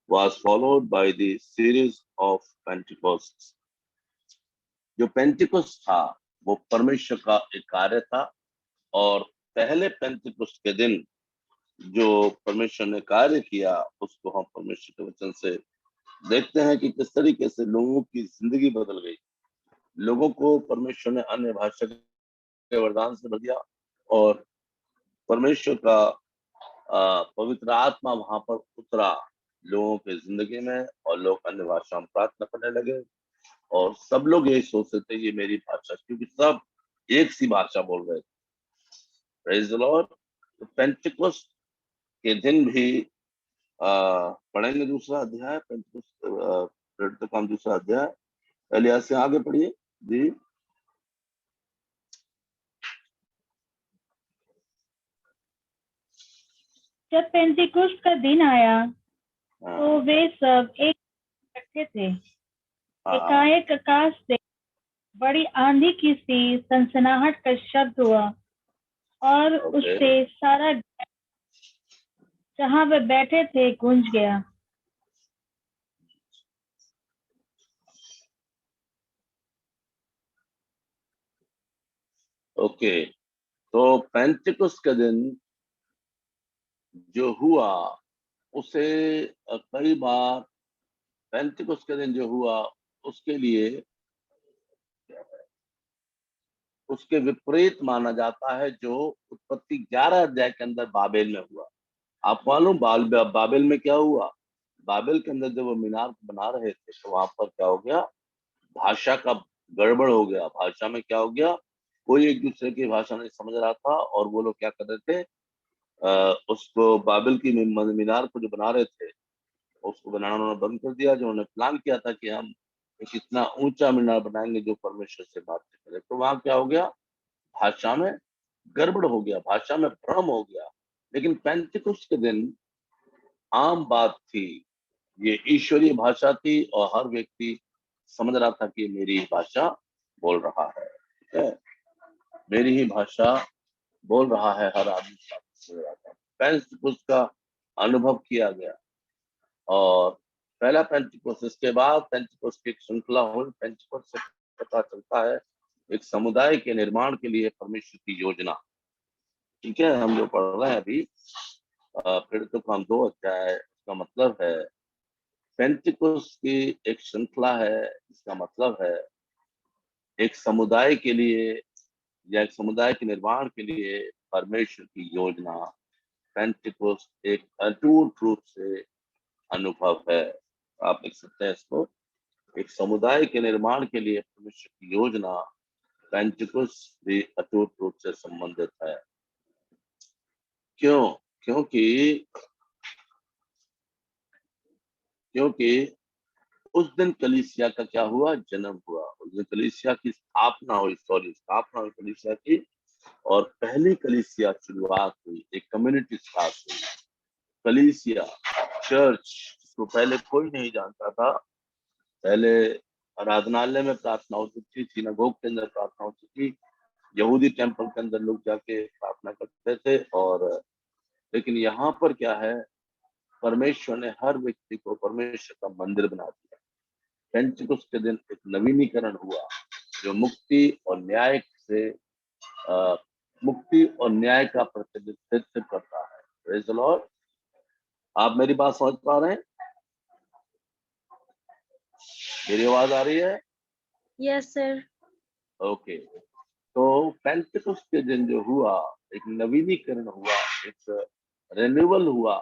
was followed by the series of Pentecosts. जो Pentecost था वो परमेश्वर का एक कार्य था, और पहले पेंटिकोस्ट के दिन जो परमेश्वर ने कार्य किया उसको हम परमेश्वर के वचन से देखते हैं कि किस तरीके से लोगों की जिंदगी बदल गई। लोगों को परमेश्वर ने अन्य भाषा के वरदान से भर दिया, और परमेश्वर का पवित्र आत्मा वहां पर उतरा लोगों के जिंदगी में, और लोग अन्य भाषा में प्रार्थना करने लगे, और सब लोग यही सोचते थे ये मेरी भाषा, क्योंकि सब एक सी भाषा बोल रहे थे। Praise the Lord. तो पेंटिकोस्ट के दिन भी पढ़ेंगे दूसरा अध्याय, पेंटिकोस्ट का हम दूसरा अध्याय, एलिया से आगे पढ़िए जी। जब पेंटिकोस्ट का दिन आया तो वे सब एक इकट्ठे थे। एकाएक आकाश से बड़ी आंधी की सी सनसनाहट का शब्द हुआ, और उससे सारा जहां वे बैठे थे गूंज गया। ओके, तो पेंटिकोस्ट के दिन जो हुआ उसे कई बार पेंटिकोस्ट के दिन जो हुआ उसके लिए उसके विपरीत माना जाता है जो उत्पत्ति 11 अध्याय के अंदर बाबेल में हुआ। आप मालूम बाबेल में क्या हुआ? बाबेल के अंदर जब वो मीनार बना रहे थे तो वहां पर क्या हो गया? भाषा का गड़बड़ हो गया। भाषा में क्या हो गया? कोई एक दूसरे की भाषा नहीं समझ रहा था, और वो लोग क्या कर रहे थे, उसको बाबेल की मीनार को जो बना रहे थे उसको बनाना उन्होंने बंद कर दिया। जो उन्होंने प्लान किया था कि हम एक इतना ऊंचा मीनार बनाएंगे जो परमेश्वर से बात करे, तो वहां क्या हो गया? भाषा में गड़बड़ हो गया, भाषा में भ्रम हो गया। लेकिन पेंटिकुस्ट के दिन आम बात थी, ये ईश्वरीय भाषा थी, और हर व्यक्ति समझ रहा था कि मेरी भाषा बोल रहा है, ठीक है, मेरी ही भाषा बोल रहा है, हर आदमी समझ रहा था। पेंटिकुस्ट का अनुभव किया गया, और पहला पेंटिकोस्ट, इसके बाद पेंटिकोस्ट की एक श्रृंखला हुई। पेंटिकोस्ट से पता चलता है एक समुदाय के निर्माण के लिए परमेश्वर की योजना, ठीक है। हम जो पढ़ रहे हैं अभी फिर तो हम 2 अध्याय, इसका मतलब है पेंटिकोस्ट की एक श्रृंखला है। इसका मतलब है एक समुदाय के लिए या एक समुदाय के निर्माण के लिए परमेश्वर की योजना। पेंटिकोस्ट एक अटूट रूप से अनुभव है। आप देख सकते हैं इसको, एक समुदाय के निर्माण के लिए परमेश्वर की योजना पेंटिकोस्ट भी अटूट रूप से संबंधित है। क्यों? क्योंकि उस दिन कलीसिया का क्या हुआ? जन्म हुआ। उस दिन कलीसिया की स्थापना हुई कलीसिया की, और पहली कलीसिया शुरुआत हुई, एक कम्युनिटी स्टार्ट हुई। कलीसिया, चर्च, जिसको पहले कोई नहीं जानता था। पहले आराधनालय में प्रार्थना होती थी, सिनागोग के अंदर प्रार्थना होती थी, यहूदी टेम्पल के अंदर लोग जाके प्रार्थना करते थे। और लेकिन यहाँ पर क्या है, परमेश्वर ने हर व्यक्ति को परमेश्वर का मंदिर बना दिया। पेंटिकोस्ट के दिन एक नवीनीकरण हुआ जो मुक्ति और न्याय का प्रतिनिधित्व करता है। Praise the Lord. आप मेरी बात समझ पा रहे हैं? मेरी आवाज आ रही है? Yes sir. ओके, तो पेंटिकोस्ट के दिन जो हुआ, एक नवीनीकरण हुआ, एक रिन्यूअल हुआ,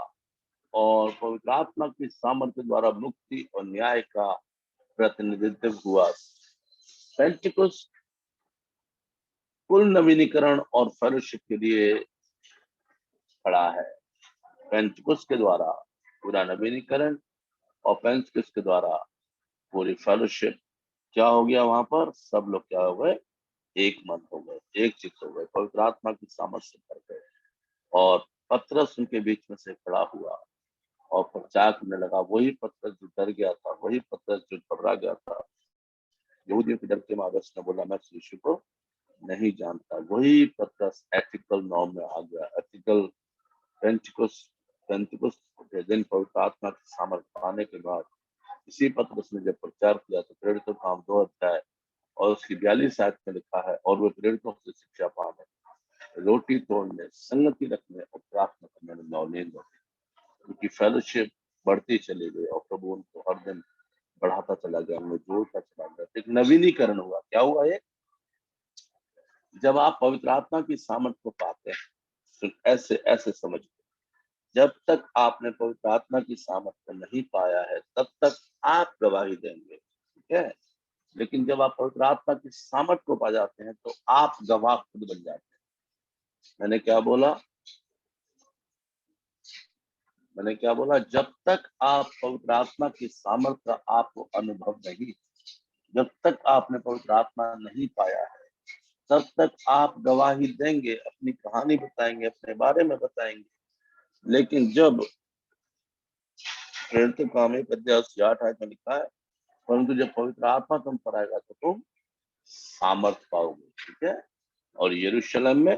और पवित्र आत्मा की सामर्थ्य द्वारा मुक्ति और न्याय का प्रतिनिधित्व हुआ। पेंटिकोस्ट कुल नवीनीकरण और फेलोशिप के लिए खड़ा है। पेंटिकोस्ट के द्वारा पूरा नवीनीकरण, और पेंटिकोस्ट के द्वारा पूरी फेलोशिप। क्या हो गया वहां पर? सब लोग क्या हो गए? एक मन हो गए, एक चित्त हो गए, पवित्र आत्मा की सामर्थ्य से भर गए। और पतरस उनके बीच में से खड़ा हुआ और प्रचार करने लगा। वही पतरस जो डर गया था, वही पतरस जो घबरा गया था, यहूदियों के डर के मादस ने बोला मैं यीशु को नहीं जानता, वही पतरस एथिकल नॉर्म में आ गया। एथिकल पेंटिकोस्ट पेंतिकुस्त के दिन पवित्र आत्मा की सामर्थ्य पाने के बाद इसी पत्रस ने जब प्रचार किया तो प्रेरितों का काम 2 अध्याय और उसकी 42 आयत में लिखा है, और वे प्रेरितों से शिक्षा पाने, रोटी तोड़ने, संगति रखने और प्रार्थना करने में नवनीत होते, उनकी फेलोशिप बढ़ती चली गई और प्रभु उनको हर दिन बढ़ाता चला गया, उनमें जोड़ता चला गया। एक नवीनीकरण हुआ। क्या हुआ? ये जब आप पवित्र आत्मा की सामर्थ्य को पाते हैं, तो ऐसे ऐसे समझ, जब तक आपने पवित्र आत्मा की सामर्थ्य नहीं पाया है तब तक आप गवाही देंगे, ठीक है। लेकिन जब आप पवित्र आत्मा की सामर्थ्य को पा जाते हैं तो आप गवाह खुद बन जाते हैं। मैंने क्या बोला? जब तक आप पवित्र आत्मा की सामर्थ्य का आपको अनुभव नहीं, जब तक आपने पवित्र आत्मा नहीं पाया है तब तक आप गवाही देंगे, अपनी कहानी बताएंगे, अपने बारे में बताएंगे। लेकिन जब प्रेरितों का काम 1 अध्याय 8 आयत में लिखा है, परंतु जब पवित्र आत्मा तुम पर आएगा तो तुम सामर्थ पाओगे, ठीक है। और यरूशलेम में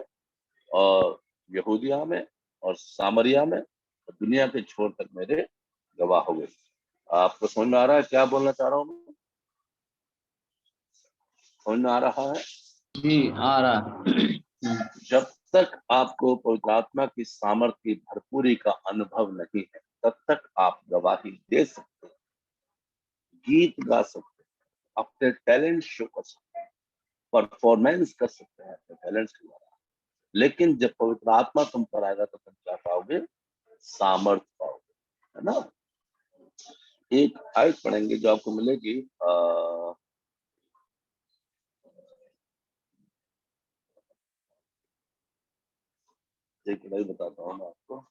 और यहूदिया में और सामरिया में और दुनिया के छोर तक मेरे गवाह हो गए। आपको समझ में आ रहा है क्या बोलना चाह रहा हूँ मैं? समझ में आ रहा है? जी, आ रहा। जब तक आपको पवित्र आत्मा की सामर्थ्य की भरपूरी का अनुभव नहीं है तब तक आप गवाही दे सकते हैं, गीत गा सकते हैं, अपने टैलेंट शो कर सकते हैं, परफॉर्मेंस कर सकते हैं अपने टैलेंट्स के द्वारा। लेकिन जब पवित्र आत्मा तुम पर आएगा तो तुम क्या पाओगे? सामर्थ्य पाओगे, है ना। एक आयत पढ़ेंगे जो आपको मिलेगी, एक नहीं बताता हूँ मैं आपको।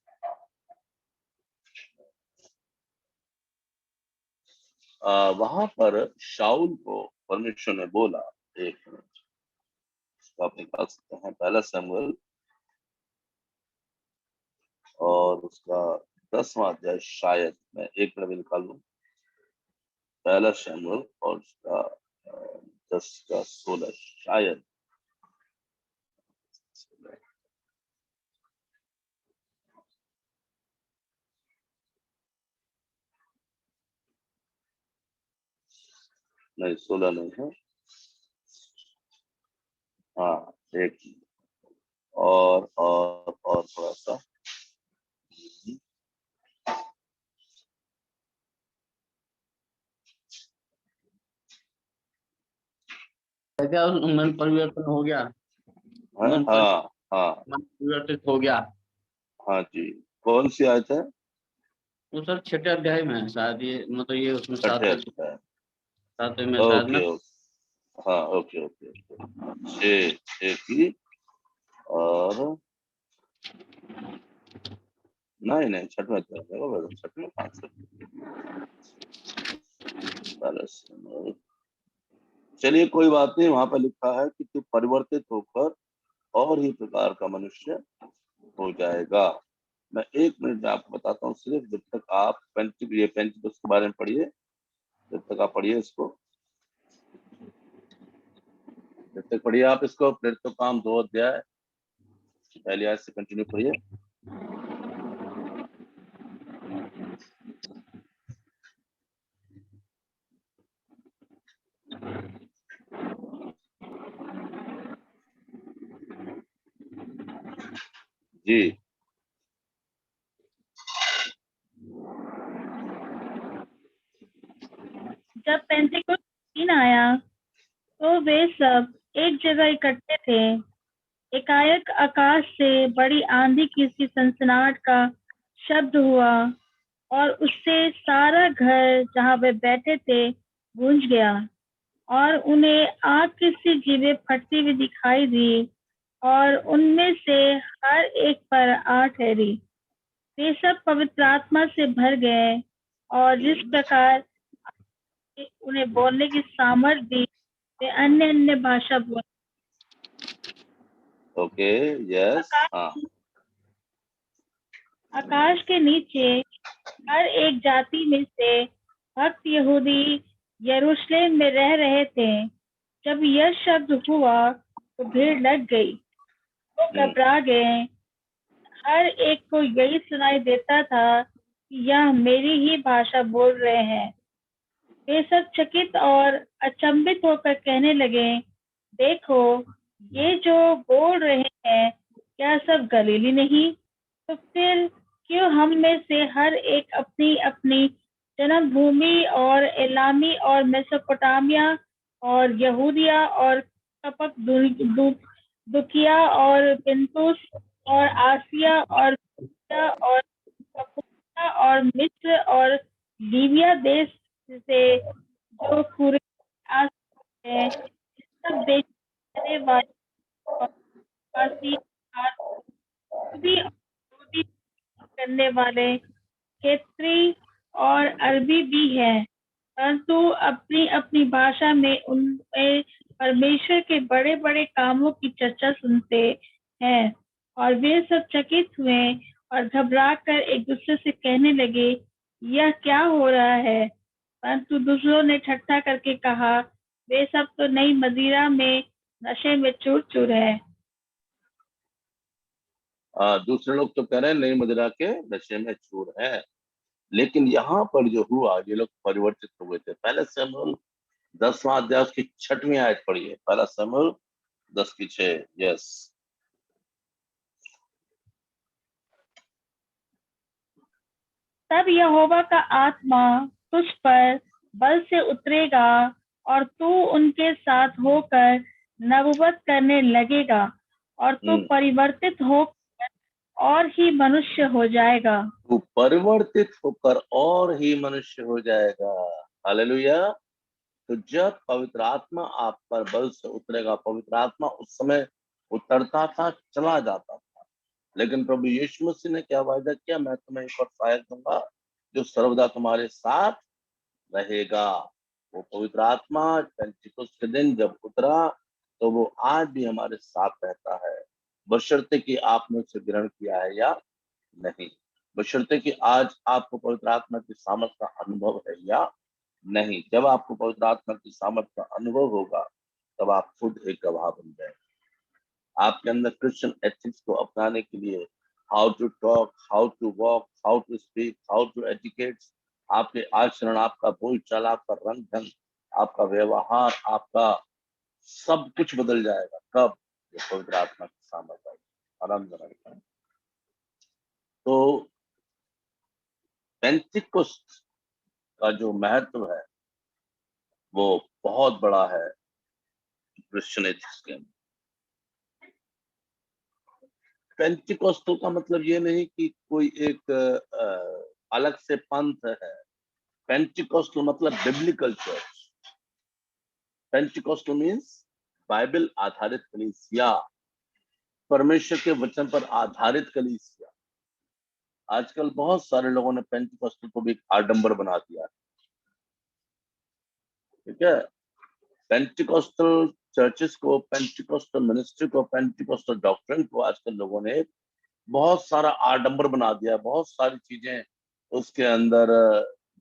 वहां पर शाऊल को परमेश्वर ने बोला, एक मिनट तो आप निकाल सकते हैं, 1 शमूएल और उसका 10वां अध्याय, शायद मैं एक मिनट में निकाल लूं। 1 शमूएल और उसका 10 का 16, शायद नहीं, 16 नहीं है। हाँ, एक और थोड़ा सा, क्या मन परिवर्तन हो गया? हाँ हाँ मन परिवर्तित हो गया। हाँ जी। कौन सी आयत है? वो सर 6 अध्याय में है शायद, ये मतलब ये उसमें 7वें में शायद ना। ओके हाँ, ओके ओके ओके, 6 की और नहीं 6वें अध्याय में, 6वें 5। चलिए कोई बात नहीं, वहां पर लिखा है कि तू परिवर्तित होकर और ही प्रकार का मनुष्य हो जाएगा। मैं 1 मिनट में आपको बताता हूँ, सिर्फ जब तक आप पेंटिकॉस्ट के बारे में पढ़िए, जब तक आप पढ़िए इसको, जब तक पढ़िए आप इसको, प्रेरितों का काम 2 अध्याय पहली आयत से कंटिन्यू करिए। जी, जब पेंतिकुस्त दिन आया तो वे सब एक जगह इकट्ठे थे। एकाएक आकाश से बड़ी आंधी की सी सनसनाहट का शब्द हुआ और उससे सारा घर जहाँ वे बैठे थे गूंज गया, और उन्हें आग की सी जीभें फटती हुई दिखाई दी और उनमें से हर एक पर आ ठहरी। वे सब पवित्र आत्मा से भर गए और जिस प्रकार उन्हें बोलने की सामर्थ दी, वे अन्य अन्य भाषा बोले। ओके, यस, हाँ। आकाश के नीचे हर एक जाति में से भक्त यहूदी यरूशलेम में रह रहे थे। जब यह शब्द हुआ तो भीड़ लग गई, तो घबरा गए, हर एक को यही सुनाई देता था कि यह मेरी ही भाषा बोल रहे हैं। वे सब चकित और अचंभित होकर कहने लगे, देखो, ये जो बोल रहे हैं, क्या सब गलीली नहीं? तो फिर क्यों हम में से हर एक अपनी अपनी जन्मभूमि और एलामी और मेसोपोटामिया और यहूदिया और दुकिया और पिंतुस और आसिया और फिलिपिया और कप्पादोकिया और मिस्र और लीबिया देश से जो पूरे आस है, इस सब देश रहने वाले और पारसी और यहूदी और यहूदी करने वाले खेत्री और अरबी भी हैं, परंतु अपनी अपनी भाषा में उनमें परमेश्वर के बड़े बड़े कामों की चर्चा सुनते हैं। और वे सब चकित हुए और घबरा कर एक दूसरे से कहने लगे, यह क्या हो रहा है? परंतु दूसरों ने ठट्ठा करके कहा, वे सब तो नई मदिरा में नशे में चूर चूर है। दूसरे लोग तो कह रहे हैं नई मदिरा के नशे में चूर है, लेकिन यहाँ पर जो हुआ, ये लोग परिवर्तित हुए थे। पहले शमूएल 10वां अध्याय की 6वीं आयत पढ़िए। पहला शमूएल 10:6। यस। तब यहोवा का आत्मा तुझ पर बल से उतरेगा और तू उनके साथ होकर नबूवत करने लगेगा और तू परिवर्तित होकर और ही मनुष्य हो जाएगा। तू परिवर्तित होकर और ही मनुष्य हो जाएगा। हालेलुया। तो जब पवित्र आत्मा आप पर बल से उतरेगा, पवित्र आत्मा उस समय उतरता था, चला जाता था, लेकिन प्रभु यीशु मसीह ने क्या वायदा किया, मैं तुम्हें एक और सहायक दूंगा जो सर्वदा तुम्हारे साथ रहेगा। वो पवित्र आत्मा पेंटिकोस्त के दिन जब उतरा, तो वो आज भी हमारे साथ रहता है, बशर्ते कि आपने उसे ग्रहण किया है या नहीं, बशर्ते कि आज आपको पवित्र आत्मा की सामर्थ का अनुभव है या नहीं। जब आपको पवित्र आत्मा की सामर्थ का अनुभव होगा, तब आप खुद एक गवाह बन जाएंगे। आपके अंदर क्रिश्चियन एथिक्स को अपनाने के लिए how to talk, how to walk, how to speak, how to educate, आपके आचरण, आपका बोलचाल, आपका रंग ढंग, आपका व्यवहार, आपका सब कुछ बदल जाएगा। कब? जब पवित्र आत्मा की सामर्थ आएगी। आराम से। तो पेंटिकोस्ट का जो महत्व है वो बहुत बड़ा है क्रिश्चियन एथिक्स के अंदर। पेंटिकोस्टल का मतलब ये नहीं कि कोई एक अलग से पंथ है। पेंटिकोस्टल मतलब biblical church. Pentecostal means Bible आधारित कलीसिया, परमेश्वर के वचन पर आधारित कलीसिया। आजकल बहुत सारे लोगों ने पेंटिकोस्टल को भी एक आडंबर बना दिया, ठीक है। पेंटिकोस्टल चर्चेस को, पेंटिकोस्टल मिनिस्ट्री को, पेंटिकोस्टल डॉक्ट्रिन को आजकल लोगों ने बहुत सारा आडंबर बना दिया। बहुत सारी चीजें उसके अंदर,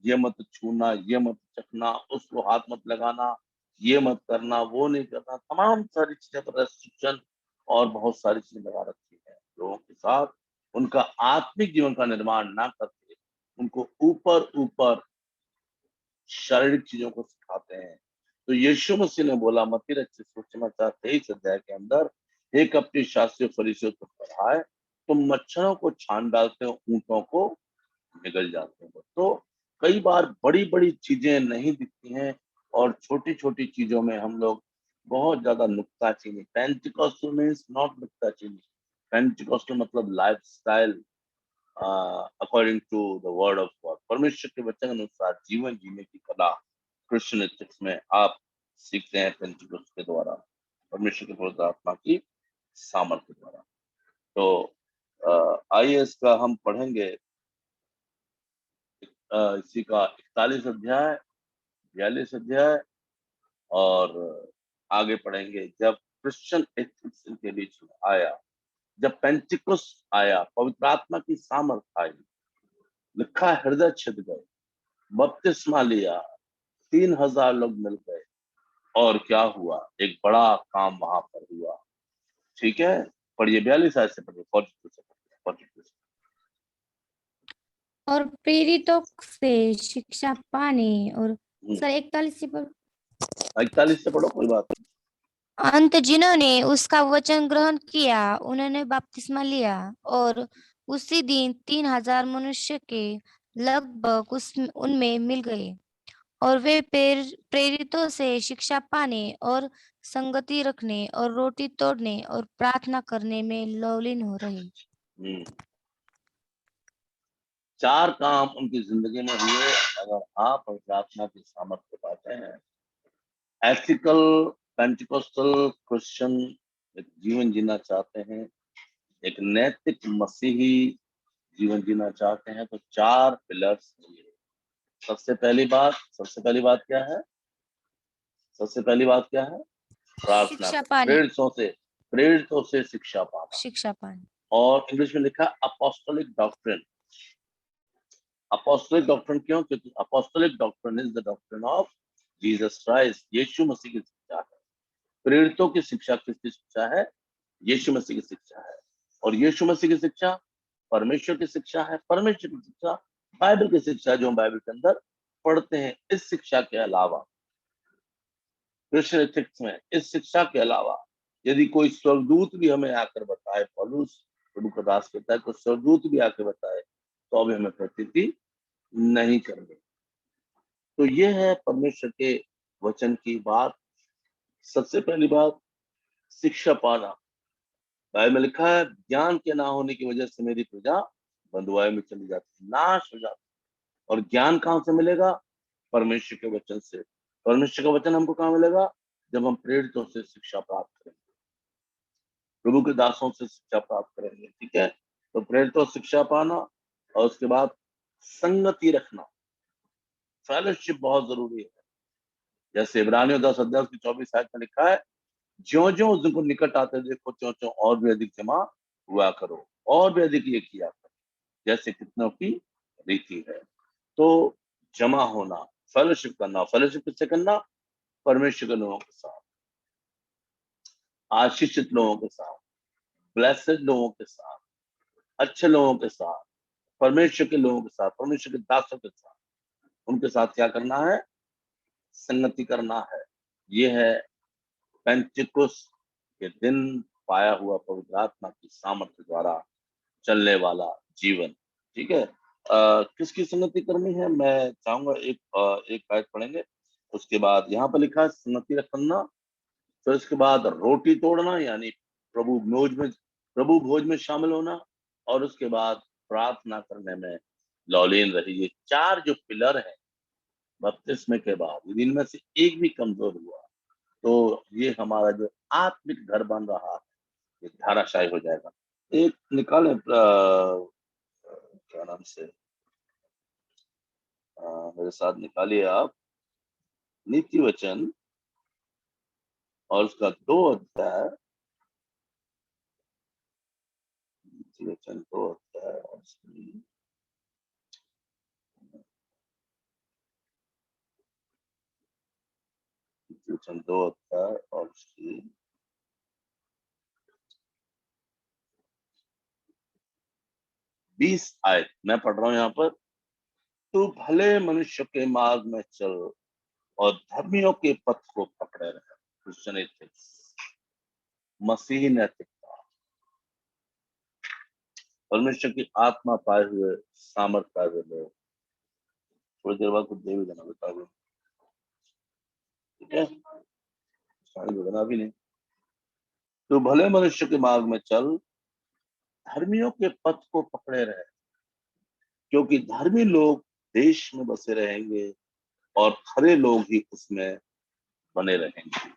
ये मत छूना, ये मत चखना, उसको हाथ मत लगाना, ये मत करना, वो नहीं करना, तमाम सारी चीजें पर रेस्ट्रिक्शन और बहुत सारी चीजें लगा रखी है लोगों के साथ। उनका आत्मिक जीवन का निर्माण ना करके उनको ऊपर ऊपर शारीरिक चीजों को सिखाते हैं। तो यीशु मसीह ने बोला मत्ती रचित सुसमाचार 23 अध्याय के अंदर, एक अपनी शास्त्रियों फरीसियों को पढ़ाए, तुम मच्छरों को छान डालते हो, ऊंटों को निगल जाते हो। तो कई बार बड़ी बड़ी चीजें नहीं दिखती हैं और छोटी छोटी चीजों में हम लोग बहुत ज्यादा नुक्ताचीनी। पेंटिकोस्टल मीन्स नॉट नुक्ताचीनी। पेंटिकोस्टल मतलब lifestyle according to the word of God, परमेश्वर के वचन अनुसार जीवन जीने की कला क्रिश्चियन एथिक्स में आप सीखते हैं पेंटिकोस्ट के द्वारा, परमेश्वर के पवित्र आत्मा की सामर्थ्य द्वारा। तो आइए इसका हम पढ़ेंगे इसी का 41 अध्याय, 42 अध्याय और आगे पढ़ेंगे। जब क्रिश्चियन एथिक्स के बीच में आया, जब पेंटिकोस्ट आया, पवित्र आत्मा की सामर्थ्य आई, लिखा हृदय छिद गए, बपतिस्मा लिया, 3000 लोग मिल गए और क्या हुआ? एक बड़ा काम वहां पर हुआ। ठीक है, पढ़िए 42 आयत से पढ़िए, 42 से पढ़िए। और प्रेरितों से शिक्षा पाने और सर 41 से 41 से पढ़ो, कोई बात नहीं। अंत जिन्होंने उसका वचन ग्रहण किया उन्होंने बपतिस्मा लिया और उसी दिन 3000 मनुष्य के लगभग उनमें मिल गए और वे प्रेरितों से शिक्षा पाने और संगति रखने और रोटी तोड़ने और प्रार्थना करने में लौलीन हो रहे। 4 काम उनकी जिंदगी में हुए अगर आप प्रार्थना की सामर्थ्य पाते हैं। एथिकल पेंटिकोस्टल क्रिश्चियन एक जीवन जीना चाहते हैं, एक नैतिक मसीही जीवन जीना चाहते हैं, तो 4 पिलर्स चाहिए। सबसे पहली बात क्या है? सबसे पहली बात क्या है? प्रार्थना। प्रेरितों से शिक्षा पाना। और इंग्लिश में लिखा अपोस्टोलिक डॉक्ट्रिन। अपोस्टोलिक डॉक्ट्रिन क्यों? क्योंकि apostolic doctrine is the doctrine of Jesus Christ. यीशु मसीह की शिक्षा है। प्रेरितों की शिक्षा किसकी शिक्षा है? यीशु मसीह की शिक्षा है। और यीशु मसीह की शिक्षा परमेश्वर की शिक्षा है। परमेश्वर की शिक्षा बाइबल की शिक्षा जो हम बाइबल के अंदर पढ़ते हैं। इस शिक्षा के अलावा क्रिश्चियन एथिक्स में इस शिक्षा के अलावा यदि कोई स्वर्गदूत भी हमें आकर बताए, पौलुस प्रभु का दास कहता है, कोई स्वर्गदूत भी आकर बताए तो अभी हमें प्रतीति नहीं करनी। तो ये है परमेश्वर के वचन की बात। सबसे पहली बात शिक्षा पाना। बाइबल में लिखा है ज्ञान के ना होने की वजह से मेरी प्रजा बंधुआई में चली जाती, नाश हो जाती। और ज्ञान कहां से मिलेगा? परमेश्वर के वचन से। परमेश्वर का वचन हमको कहां मिलेगा? जब हम प्रेरितों से शिक्षा प्राप्त करेंगे, प्रभु के दासों से शिक्षा प्राप्त करेंगे। ठीक है, तो प्रेरितों से शिक्षा पाना और उसके बाद संगति रखना, फेलोशिप बहुत जरूरी है। जैसे इब्रानियों 10 अध्याय की 24 आयत में लिखा है, ज्यो ज्यो उस दिन को निकट आते देखो त्यों त्यों और भी अधिक जमा हुआ करो, और भी अधिक ये किया करो, जैसे कितनों की रीति है। तो जमा होना, फेलोशिप करना। फेलोशिप किससे करना? परमेश्वर के लोगों के साथ, आशीषित लोगों के साथ, ब्लेसेड लोगों के साथ, अच्छे लोगों के साथ, परमेश्वर के लोगों के साथ, परमेश्वर के दासों के साथ, उनके साथ क्या करना है? संगति करना है। ये है पेंटिकुस्त के दिन पाया हुआ पवित्र आत्मा की सामर्थ्य द्वारा चलने वाला जीवन। ठीक है, किसकी संगति करनी है? मैं चाहूंगा एक आयत पढ़ेंगे, उसके बाद यहाँ पर लिखा है संगति रखना, तो इसके बाद रोटी तोड़ना यानी प्रभु भोज में शामिल होना, और उसके बाद प्रार्थना करने में लौलीन रही। ये 4 जो पिलर है बपतिस्मे के बाद, इनमें से एक भी कमजोर हुआ तो ये हमारा जो आत्मिक घर बन रहा है ये धाराशायी हो जाएगा। एक निकाले क्या नाम से, मेरे साथ निकालिए आप नीति वचन और उसका 2 अध्याय, नीति वचन 2 अध्याय और उसकी 2 अध्याय और उसकी 20 आयत मैं पढ़ रहा हूं यहाँ पर। तू भले मनुष्य के मार्ग में चल और धर्मियों के पथ को पकड़े रहे। क्रिश्चियन एथिक्स, मसीही नैतिकता, परमेश्वर की आत्मा पाए हुए सामर्थ पाए हुए लोग। थोड़ी देर बाद कुछ दे भी देना बता दो, ठीक है? देना भी नहीं। तो भले मनुष्य के मार्ग में चल, धर्मियों के पथ को पकड़े रहे, क्योंकि धर्मी लोग देश में बसे रहेंगे और खरे लोग ही उसमें बने रहेंगे।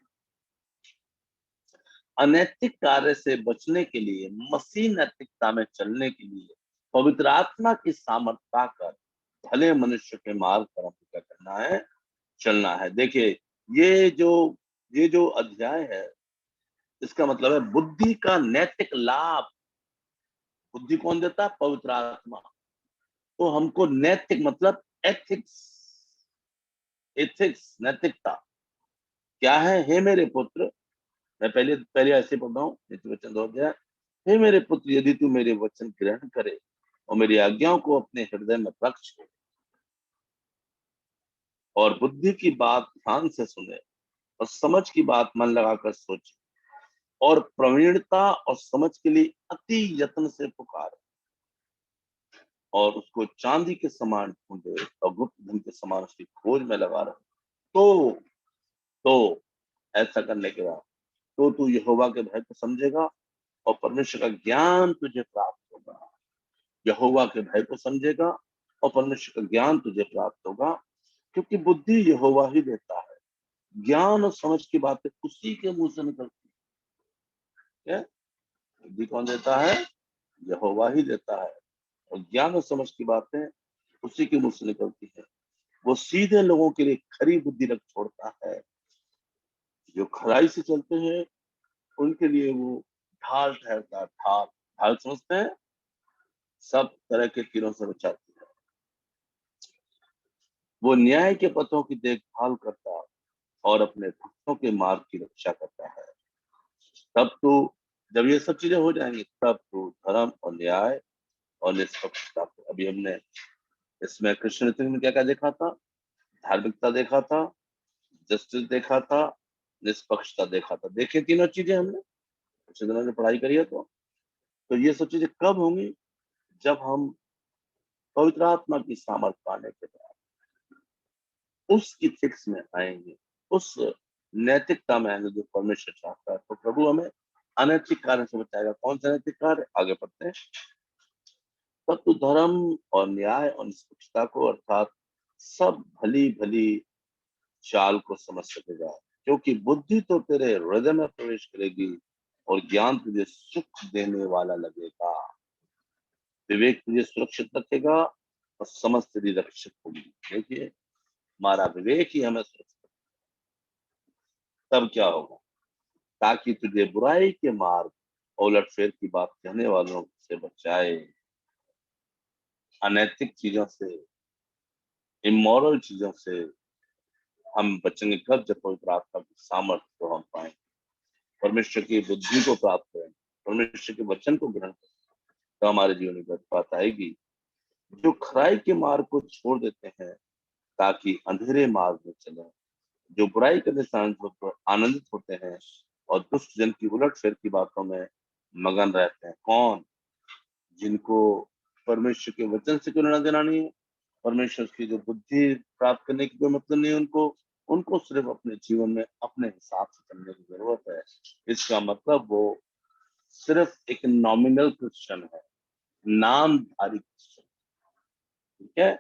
अनैतिक कार्य से बचने के लिए, मसीह नैतिकता में चलने के लिए पवित्र आत्मा की सामर्थ पाकर भले मनुष्य के मार्ग पर हमको क्या करना है? चलना है। देखिए ये जो अध्याय है इसका मतलब है बुद्धि का नैतिक लाभ। बुद्धि कौन देता है? पवित्र आत्मा। तो हमको नैतिक मतलब एथिक्स नैतिकता क्या है? हे मेरे पुत्र, मैं पहले ऐसे पढ़ रहा हूँ नीति वचन 2 अध्याय। हे मेरे पुत्र, यदि तू मेरे वचन ग्रहण करे और मेरी आज्ञाओं को अपने हृदय में रख छोड़ और बुद्धि की बात ध्यान से सुने और समझ की बात मन लगाकर सोचे और प्रवीणता और समझ के लिए अति यत्न से पुकारे और उसको चांदी के समान ढूंढे और गुप्त धन के समान उसकी खोज में लगा रहे, तो ऐसा करने के बाद तो तू यहोवा के भय को समझेगा और परमेश्वर का ज्ञान तुझे प्राप्त होगा। यहोवा के भय को समझेगा और परमेश्वर का ज्ञान तुझे प्राप्त होगा, क्योंकि बुद्धि यहोवा ही देता है, ज्ञान और समझ की बातें उसी के मुंह से निकलती है। बुद्धि कौन देता है? यहोवा ही देता है, और ज्ञान और समझ की बातें उसी के मुंह से निकलती है। वो सीधे लोगों के लिए खरी बुद्धि रख छोड़ता है, जो खराई से चलते हैं उनके लिए वो ढाल ठहरता है। ढाल ढाल समझते हैं, सब तरह के कीड़ों से बचाती है। वो न्याय के पथों की देखभाल करता है और अपने भक्तों के मार्ग की रक्षा करता है। तब तो जब ये सब चीजें हो जाएंगी, तब तो धर्म और न्याय और निष्पक्षता को, अभी हमने इसमें कृष्ण में क्या क्या देखा था? धार्मिकता देखा था, जस्टिस देखा था, निष्पक्षता देखा था। देखे तीनों चीजें हमने पिछले दिनों में पढ़ाई करी है। तो ये सब चीजें कब होंगी? जब हम पवित्र आत्मा की सामर्थ्य पाने के बाद उस इथिक्स में आएंगे, उस नैतिकता में आएंगे जो परमेश्वर चाहता है, तो प्रभु हमें अनैतिक कार्य से बचाएगा। कौन सा नैतिक कार्य? आगे पढ़ते हैं। तब तो धर्म और न्याय और निष्पक्षता को, अर्थात सब भली भली चाल को समझ सकेगा, क्योंकि बुद्धि तो तेरे हृदय में प्रवेश करेगी और ज्ञान तुझे सुख देने वाला लगेगा। विवेक तुझे सुरक्षित रखेगा और समझ तेरी रक्षित होगी। देखिए, हमारा विवेक ही हमें सुरक्षित। तब क्या होगा? ताकि तुझे बुराई के मार्ग, उलटफेर की बात कहने वालों से बचाए, अनैतिक चीजों से, इमोरल चीजों से हम बचेंगे। कब? जब पवित्र आत्मा की सामर्थ्य को हम पाएंगे, परमेश्वर की बुद्धि को प्राप्त करें, परमेश्वर के वचन को ग्रहण करें, तो हमारे जीवन में बात आएगी। जो खराई के मार्ग को छोड़ देते हैं ताकि अंधेरे मार्ग में चले, जो बुराई करने से आनंदित होते हैं और दुष्ट जन की उलटफेर की बातों में मगन रहते हैं। कौन? जिनको परमेश्वर के वचन से कोई लेना देना नहीं है, परमेश्वर की जो बुद्धि प्राप्त करने की कोई मतलब नहीं है उनको सिर्फ अपने जीवन में अपने हिसाब से चलने की जरूरत है। इसका मतलब वो सिर्फ एक नॉमिनल क्रिश्चियन है, नामधारी क्रिश्चियन। ठीक है?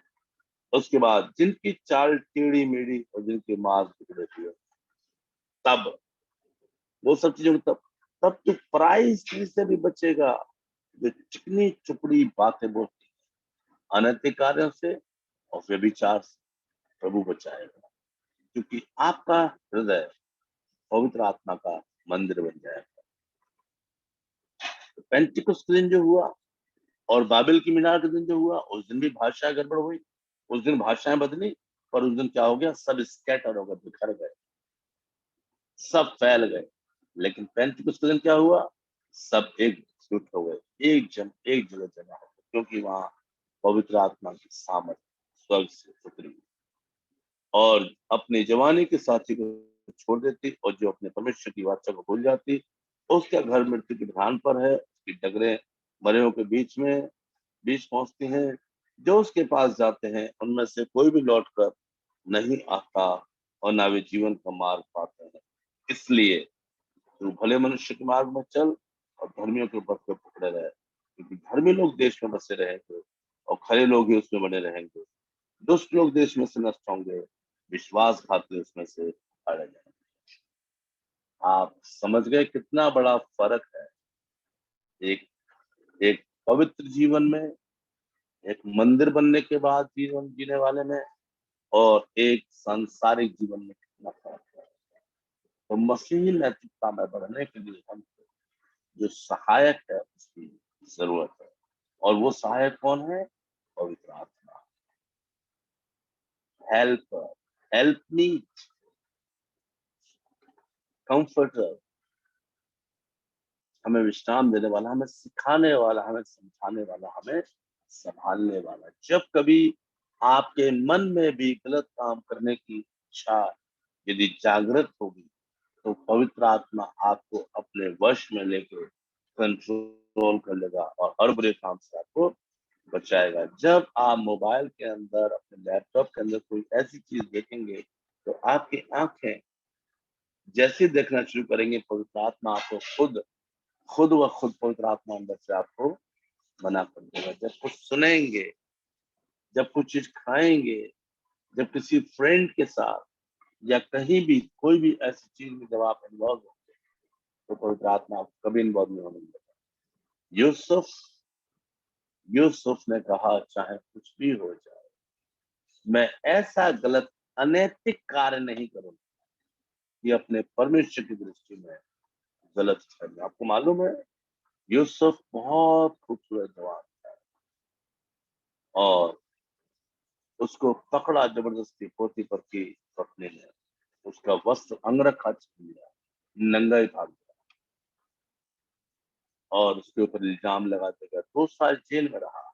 उसके बाद जिनकी चाल टेढ़ी मेढ़ी और जिनके मार्ग बिगड़े हुए, तब वो सब चीजों, तब तो पराई स्त्री से भी बचेगा जो चिकनी चुपड़ी बातें बोलती है, अनैतिक कार्यों से और व्यभिचार से प्रभु बचाएगा, क्योंकि आपका हृदय पवित्र आत्मा का मंदिर बन जाएगा। तो पेंटिकुस्त के दिन जो हुआ और बाबिल की मीनार के दिन जो हुआ, उस दिन भी भाषाएं गड़बड़ हुई, उस दिन भाषाएं बदली, पर उस दिन क्या हो गया? सब स्कैटर हो गए, बिखर गए, सब फैल गए। लेकिन पेंटिकुस्त के दिन क्या हुआ? सब एकजुट हो गए, एक जगह जमा हो गए, क्योंकि वहां पवित्र आत्मा की सामर्थ स्वर्ग से उतरी और अपने जवानी के साथी को छोड़ देती, और जो अपने परमेश्वर की वाचा को भूल जाती, उसका घर मृत्यु के ढान पर है, उसकी डगरें मरेओं के बीच पहुंचती हैं। जो उसके पास जाते हैं उनमें से कोई भी लौट कर नहीं आता और ना वे जीवन का मार्ग पाते हैं। इसलिए तू भले मनुष्य के मार्ग में चल और धर्मियों के पथ पे पकड़े रहे, क्योंकि धर्मी लोग देश में बसे रहेंगे और खरे लोग ही उसमें बने रहेंगे। दुष्ट लोग देश में से नष्ट होंगे, विश्वासघाती उसमें से अड़े जाएंगे। आप समझ गए कितना बड़ा फर्क है एक एक पवित्र जीवन में, एक मंदिर बनने के बाद जीवन जीने वाले में, और एक सांसारिक जीवन में कितना फर्क है। तो मसीही नैतिकता में बढ़ने के लिए हम जो सहायक है उसकी जरूरत है, और वो सहायक कौन है? पवित्र आत्मा। हेल्प मी, कंफर्टर, हमें विश्राम देने वाला, हमें सिखाने वाला, हमें समझाने वाला, हमें संभालने वाला। जब कभी आपके मन में भी गलत काम करने की इच्छा यदि जागृत होगी, तो पवित्र आत्मा आपको अपने वश में लेके कंट्रोल कर लेगा और हर बुरे काम से आपको बचाएगा। जब आप मोबाइल के अंदर, अपने लैपटॉप के अंदर कोई ऐसी चीज देखेंगे, तो आपकी आंखें जैसे देखना शुरू करेंगे, पवित्र आत्मा आपको खुद व खुद पवित्र आत्मा अंदर से आपको मना कर देगा। जब कुछ सुनेंगे, जब कुछ चीज खाएंगे, जब किसी फ्रेंड के साथ या कहीं भी कोई भी ऐसी चीज में जब आप इन्वॉल्व होंगे, तो पवित्र आत्मा आपको कभी इन्वॉल्व नहीं होने देगा। यूसुफ ने कहा, चाहे कुछ भी हो जाए, मैं ऐसा गलत अनैतिक कार्य नहीं करूंगा कि अपने परमेश्वर की दृष्टि में गलत ठहरे। आपको मालूम है, यूसुफ बहुत खूबसूरत जवान था और उसको पकड़ा जबरदस्ती पोतीफर की पत्नी ने, उसका वस्त्र अंगरखा छीन लिया, नंगा ही भाग गया और उसके ऊपर इल्जाम लगाते गए। 2 साल जेल में रहा,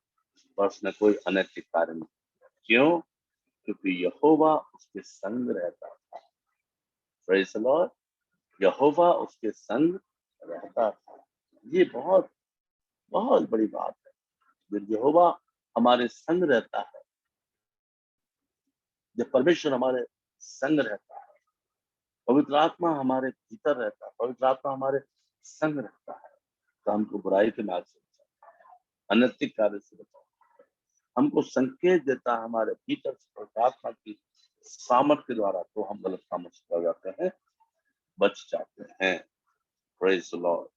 पर उसने कोई अनैतिक कार्य नहीं किया। क्यों? क्योंकि यहोवा उसके संग रहता था। Praise the Lord. यहोवा उसके संग रहता था। ये बहुत बहुत बड़ी बात है। जब यहोवा हमारे संग रहता है, जब परमेश्वर हमारे संग रहता है, पवित्र आत्मा हमारे भीतर रहता है, पवित्र आत्मा हमारे संग रहता है, तो हमको बुराई के मार्ग से बचाता है, अनैतिक कार्य से बचाता है, हमको संकेत देता है हमारे भीतर से पवित्र आत्मा की सामर्थ के द्वारा, तो हम गलत कामों से बच जाते हैं, बच जाते हैं। Praise the Lord.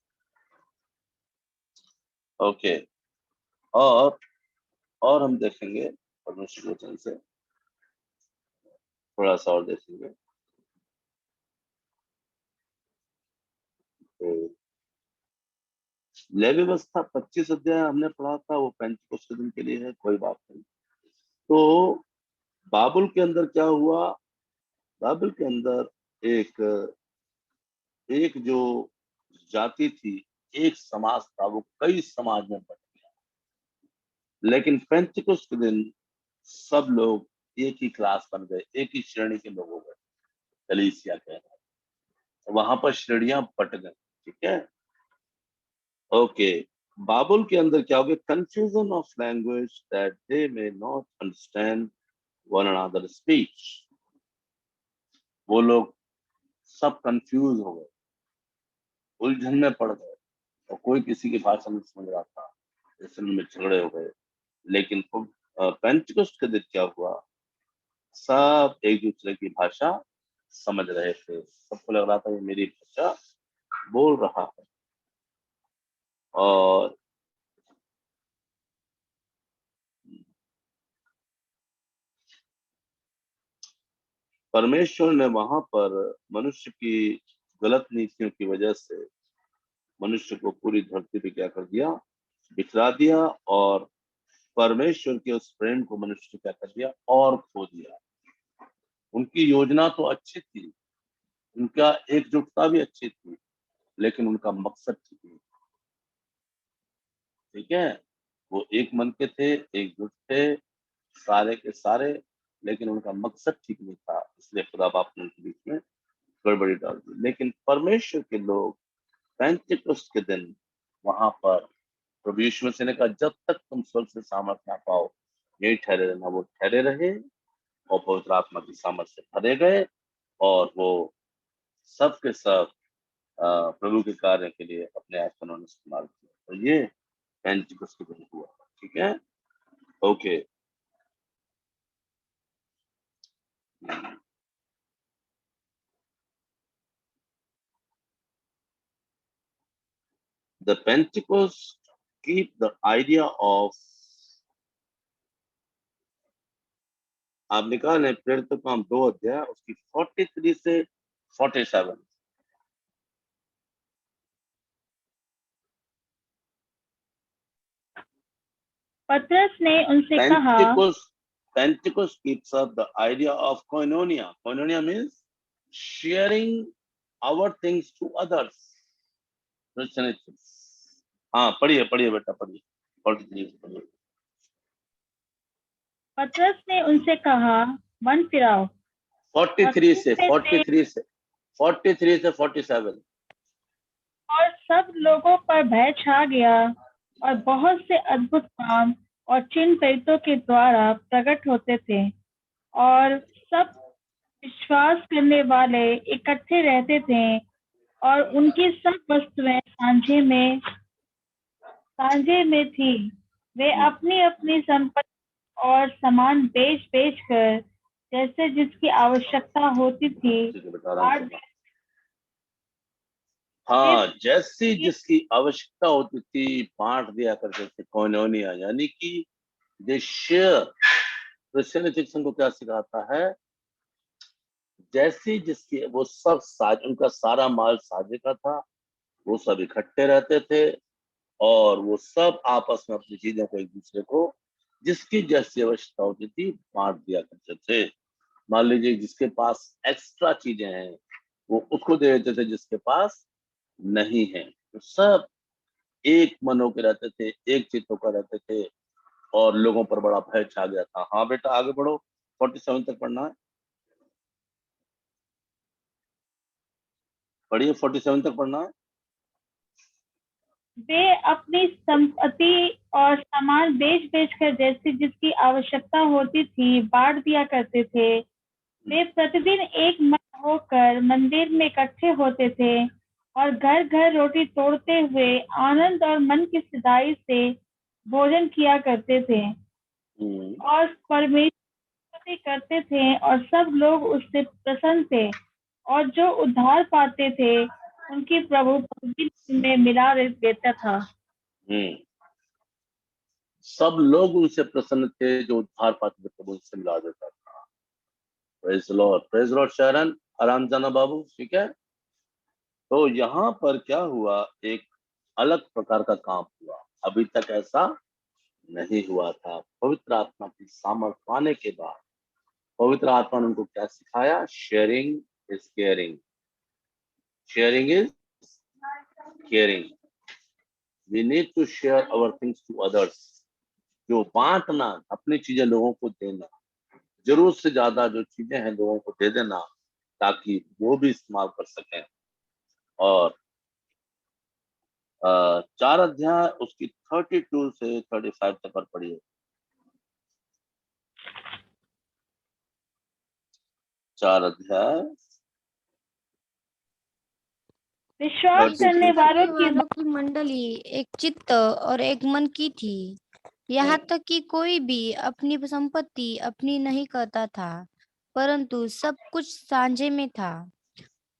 ओके, और हम देखेंगे परमेश्वर के वचन से थोड़ा सा और देखेंगे। तो लेवी व्यवस्था 25 अध्याय हमने पढ़ा था, वो पेंटिकोस्ट के दिन के लिए है, कोई बात नहीं। तो बाबुल के अंदर क्या हुआ? बाबुल के अंदर एक जो जाति थी, एक समाज था, वो कई समाज में बट गया। लेकिन पेंटिकोस्ट के दिन सब लोग एक ही क्लास बन गए, एक ही श्रेणी के लोग हो गए, कलीसिया कह रहे हैं। वहां पर श्रेणियां बट गई, ठीक है। ओके, बाबुल के अंदर क्या हो गया? Confusion of language that they may not understand one another speech. वो लोग सब कंफ्यूज हो गए, उलझन में पड़ गए और कोई किसी की भाषा नहीं समझ रहा था, ऐसे में झगड़े हो गए। लेकिन पेंटिकोस्ट के दिन क्या हुआ? सब एक दूसरे की भाषा समझ रहे थे, सबको लग रहा था ये मेरी भाषा बोल रहा है। और परमेश्वर ने वहां पर मनुष्य की गलत नीतियों की वजह से मनुष्य को पूरी धरती पे क्या कर दिया? बिखरा दिया, और परमेश्वर के उस प्रेम को मनुष्य ने क्या कर दिया? और खो दिया। उनकी योजना तो अच्छी थी, उनका एकजुटता भी अच्छी थी, लेकिन उनका मकसद ठीक नहीं। ठीक है, वो एक मन के थे, एकजुट थे, सारे के सारे, लेकिन उनका मकसद ठीक नहीं था, इसलिए खुदा बाप ने उनके बीच में गड़बड़ी डाल दी। लेकिन परमेश्वर के लोग पेंटिकोस्ट के दिन वहां पर प्रभु यीशु मसीह ने कहा, जब तक तुम स्वर्ग से सामर्थ्य ना पाओ, यही ठहरे रहना। वो ठहरे रहे और पवित्र आत्मा की सामर्थ से भरे गए, और वो सब के सब प्रभु के कार्य के लिए अपने आप को उन्होंने इस्तेमाल किया। तो ये पेंटिकोस्ट के दिन हुआ। ठीक है, okay. The Pentecost keep the idea of, आप निकालें प्रेरित काम 2 अध्याय उसकी 43 से 47। पतरस ने उनसे कहा, Pentecost keeps up the idea of koinonia. Koinonia means sharing our things to others. Christian ethics. हाँ पढ़िए पढ़िए बेटा पढ़िए 43 पढ़िए। पतरस ने उनसे कहा, मन फिराओ। 43 से 47। और सब लोगों पर भय छा गया और बहुत से अद्भुत काम और चिन्ह प्रेरितों के द्वारा प्रकट होते थे और सब विश्वास करने वाले इकट्ठे रहते थे और उनकी सब वस्तुएं सांझे में थी। वे अपनी अपनी संपत्ति और सामान बेच बेच कर जैसे जिसकी आवश्यकता होती थी बांट हाँ जैसी जिसकी आवश्यकता होती थी बांट दिया करते थे कोइनोनिया, यानी कि दे शेयर। क्रिश्चियन एथिक्स को क्या सिखाता है, जैसी जिसकी वो सब उनका सारा माल साझे का था, वो सब इकट्ठे रहते थे और वो सब आपस में अपनी चीजों को एक दूसरे को जिसकी जैसी आवश्यकता होती थी बांट दिया करते थे। मान लीजिए जिसके पास एक्स्ट्रा चीजें हैं वो उसको दे देते थे जिसके पास नहीं है। तो सब एक मन होकर रहते थे, एक चित्त होकर रहते थे और लोगों पर बड़ा भय छा गया था। हाँ बेटा आगे बढ़ो, 47 तक पढ़ना है, पढ़िए 47 तक पढ़ना है। वे अपनी संपत्ति और सामान बेच बेच कर जैसी जिसकी आवश्यकता होती थी बांट दिया करते थे। वे प्रतिदिन एक मन होकर मंदिर में इकट्ठे होते थे और घर घर रोटी तोड़ते हुए आनंद और मन की सिधाई से भोजन किया करते थे और परमेश्वर की स्तुति करते थे और सब लोग उससे प्रसन्न थे और जो उद्धार पाते थे उनकी प्रभु में मिला देता था। सब लोग उनसे प्रसन्न थे जो उद्धार पाते थे, प्रभु उनसे मिला देता था। प्रेज लॉर्ड शरण, आराम जाना बाबू, ठीक है। तो यहाँ पर क्या हुआ, एक अलग प्रकार का काम हुआ, अभी तक ऐसा नहीं हुआ था। पवित्र आत्मा की सामर्थ्य पाने के बाद पवित्र आत्मा ने उनको क्या सिखाया, sharing is caring, sharing is caring. We need to share our things to others. जो बांटना, अपनी चीजें लोगों को देना, जरूरत से ज्यादा जो चीजें हैं लोगों को दे देना ताकि वो भी इस्तेमाल कर सकें। और 4 अध्याय उसकी 32 से 35 तक पर पढ़िए। 4 अध्याय विश्वास करने वालों की मंडली एक चित्त और एक मन की थी। यहाँ तक कि कोई भी अपनी संपत्ति अपनी नहीं करता था, परंतु सब कुछ साझे में था।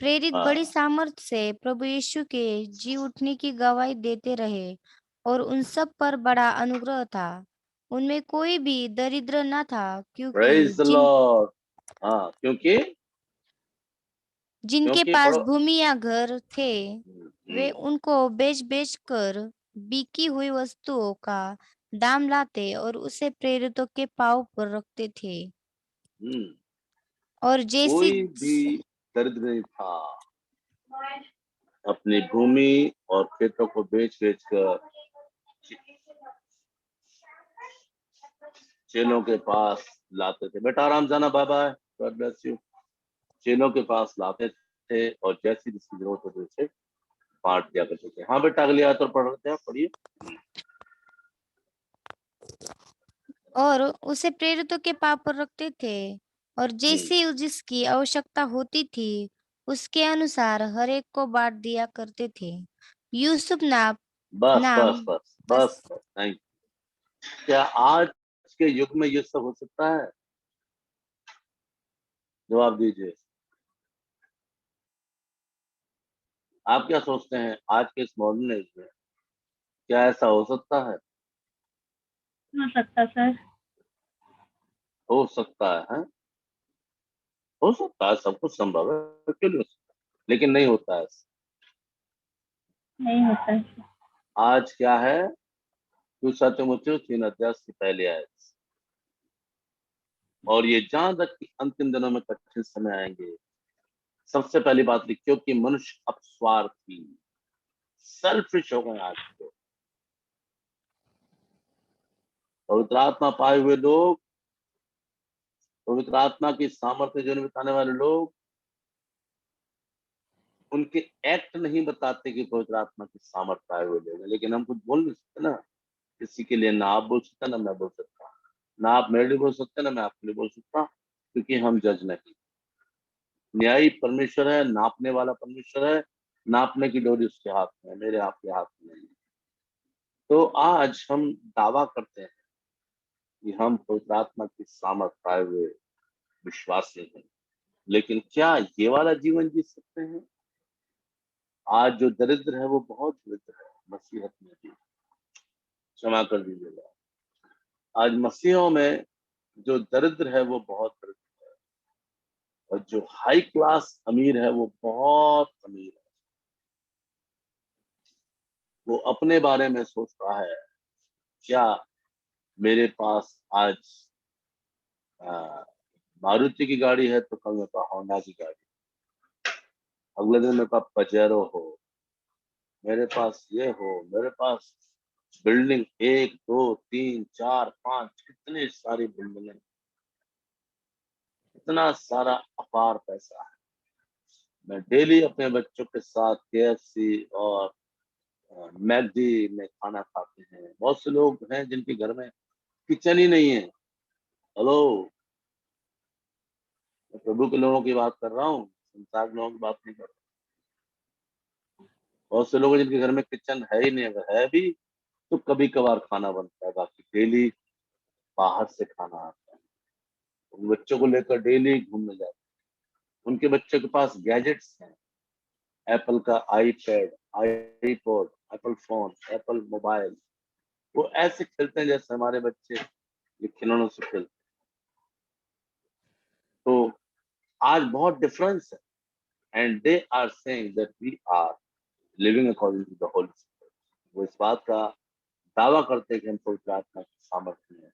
प्रेरित बड़ी सामर्थ्य से प्रभु यीशु के जी उठने की गवाही देते रहे और उन सब पर बड़ा अनुग्रह था। उनमें कोई भी दरिद्र न था, क्योंकि जिनके पास भूमि या घर थे वे उनको बेच बेच कर बिकी हुई वस्तुओं का दाम लाते और उसे प्रेरितों के पांव पर रखते थे। और कोई भी दरिद्र नहीं था, अपनी भूमि और खेतों को बेच बेच कर चेलों के पास लाते थे। बेटा आराम जाना, bye bye, God bless you. चेलों के पास लाते थे और जैसी जिसकी जरूरत होती उसे बांट दिया करते थे। हाँ बेटा अगली आयत पर पढ़ रहे थे आप, पढ़िए। और उसे प्रेरितों के पांव पर रखते थे और जैसी जिसकी आवश्यकता होती थी उसके अनुसार हर एक को बांट दिया करते थे। यूसुफ बस नहीं। क्या आज के युग में ये सब हो सकता है? जवाब दीजिए। आप क्या सोचते हैं आज के इस मॉडर्न एज में क्या ऐसा हो सकता है? हो सकता सर, हो सकता है, हो सकता है, सब कुछ संभव है, क्यों नहीं हो सकता, लेकिन नहीं होता है। नहीं होता है। आज क्या है, 3 अध्याय की पहले आयत। और ये जान तक कि अंतिम दिनों में कठिन समय आएंगे। सबसे पहली बात लिखियो कि मनुष्य अपस्वार्थी, सेल्फिश हो गए आज के। पवित्र आत्मा पाए हुए लोग, पवित्र आत्मा की सामर्थ्य जीवन बिताने वाले लोग, उनके एक्ट नहीं बताते कि पवित्र आत्मा की सामर्थ्य पाए हुए लोग हैं। लेकिन हम कुछ बोल नहीं सकते ना किसी के लिए, ना आप बोल सकते ना मैं बोल सकता, ना आप मेरे लिए बोल सकते ना मैं आपके लिए बोल सकता, क्योंकि हम जज नहीं। न्यायी परमेश्वर है, नापने वाला परमेश्वर है, नापने की डोरी उसके हाथ में है, मेरे आपके हाथ में नहीं। तो आज हम दावा करते हैं कि हम पवित्र आत्मा की सामर्थ पाए हुए विश्वासी हैं, लेकिन क्या ये वाला जीवन जी सकते हैं? आज जो दरिद्र है वो बहुत दरिद्र है मसीहत में भी, क्षमा कर दीजिएगा। आज मसीहों में जो दरिद्र है वो बहुत दरिद्र है, और जो हाई क्लास अमीर है वो बहुत अमीर है। वो अपने बारे में सोच रहा है, क्या मेरे पास आज मारुति की गाड़ी है तो कल मेरे पास होंडा की गाड़ी, अगले दिन मेरे पास पजेरो हो, मेरे पास ये हो, मेरे पास बिल्डिंग 1 2 3 4 5 कितनी सारी बिल्डिंग, इतना सारा अपार पैसा है। मैं डेली अपने बच्चों के साथ KFC और मैकडी में खाना खाते हैं। बहुत से लोग हैं जिनके घर में किचन ही नहीं है। हेलो, मैं प्रभु के लोगों की बात कर रहा हूँ, संसार के लोगों की बात नहीं कर रहा। बहुत से लोग हैं जिनके घर में किचन है ही नहीं, अगर है भी तो कभी कभार खाना बनता है, बाकी डेली बाहर से खाना आता है। उन बच्चों को लेकर डेली घूमने जाते हैं। उनके बच्चों के पास गैजेट्स हैं, एप्पल का iPad, iPod, Apple phone, Apple mobile. वो ऐसे खेलते हैं जैसे हमारे बच्चे ये खिलौनों से खेलते। तो आज बहुत डिफरेंस है, and they are saying that we are living according to the holy spirit. वो इस बात का दावा करते हैं कि हम पवित्र आत्मा की सामर्थ्य में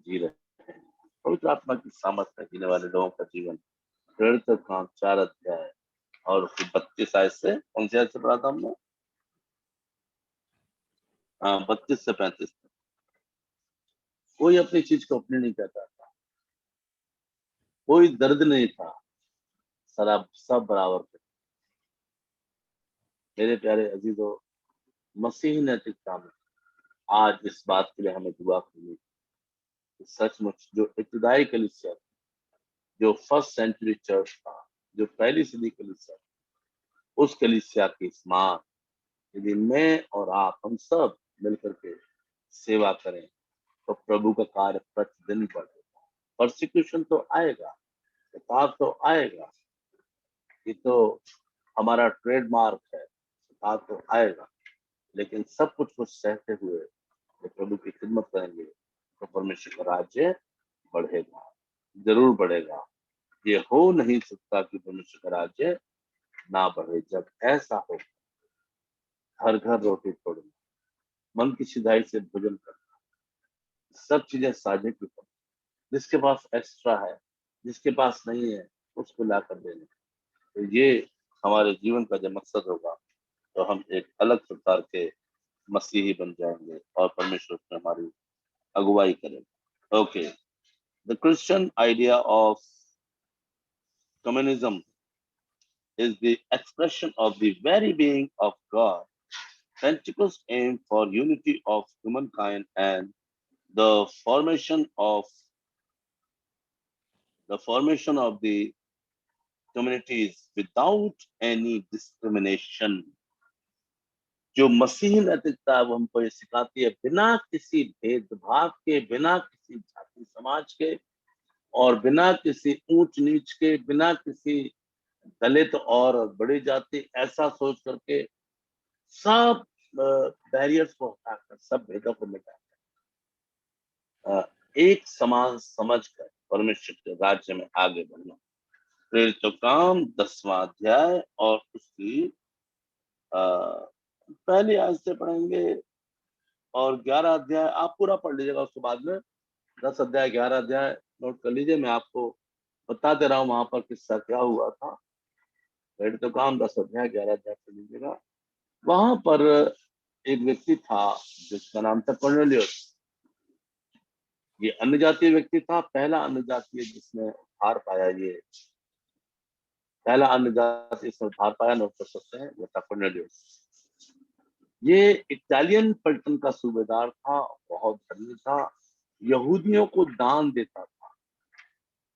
जी रहे हैं। पवित्र आत्मा की सामर्थ्य जीने वाले लोगों का जीवन प्रेरित काम 4 अध्याय और 32 आयत से, कौन सी आयत से पढ़ा था हमने? 32 से 35। कोई अपनी चीज को अपनी नहीं कहता था, कोई दर्द नहीं था, सब बराबर थे। मेरे प्यारे अजीजों, मसीही नैतिकता में आज इस बात के लिए हमें दुआ करनी है। सचमुच जो इब्तदाई कलीसिया, जो फर्स्ट सेंचुरी चर्च था, जो पहली सदी कलीसिया, उस कलीसिया की स्मान यदि मैं और आप हम सब मिलकर के सेवा करें तो प्रभु का कार्य प्रतिदिन बढ़ेगा। परसिक्यूशन तो आएगा, सताव तो आएगा, ये तो हमारा ट्रेडमार्क है, सताव तो आएगा, लेकिन सब कुछ को सहते हुए जो प्रभु की खिदमत करेंगे तो परमेश्वर का राज्य बढ़ेगा, जरूर बढ़ेगा। ये हो नहीं सकता कि परमेश्वर का राज्य ना बढ़े। जब ऐसा हो, घर घर रोटी तोड़ना, मन की सिधाई से भोजन करना, सब चीजें साझे की करना, जिसके पास एक्स्ट्रा है, जिसके पास नहीं है उसको ला कर देना, तो ये हमारे जीवन का जब मकसद होगा तो हम एक अलग प्रकार के मसीही बन जाएंगे और परमेश्वर में हमारी अगुवाई करेंगे। Okay, the Christian idea of communism is the expression of the very being of God. Pentecost aimed for unity of humankind and the formation of the communities without any discrimination. जो मसीही नैतिकता है वो हमको ये सिखाती है, बिना किसी भेदभाव के, बिना किसी जाति समाज के और बिना किसी ऊंच नीच के, बिना किसी दलित और बड़ी जाति ऐसा सोच करके, सब बैरियर्स को हटाकर, सब भेदों को मिटाकर एक समान समझकर परमेश्वर के राज्य में आगे बढ़ना। प्रेरितों काम 10वां अध्याय और उसकी पहली आयत से पढ़ेंगे और 11 अध्याय आप पूरा पढ़ लीजिएगा, उसके बाद में 10 अध्याय 11 अध्याय नोट कर लीजिए। मैं आपको बता दे रहा हूँ वहां पर किस्सा क्या हुआ था। प्रेरितों काम 10 अध्याय 11 अध्याय पढ़ लीजिएगा। वहां पर एक व्यक्ति था जिसका नाम था कॉर्नेलियस। ये अन्य जातीय व्यक्ति था, पहला अन्य जातीय जिसने उद्धार पाया, ये पहला अन्य जातीय जिसने उद्धार पाया, नोट कर सकते हैं, वो था कॉर्नेलियस। ये इटालियन पलटन का सूबेदार था, बहुत धनी था, यहूदियों को दान देता था।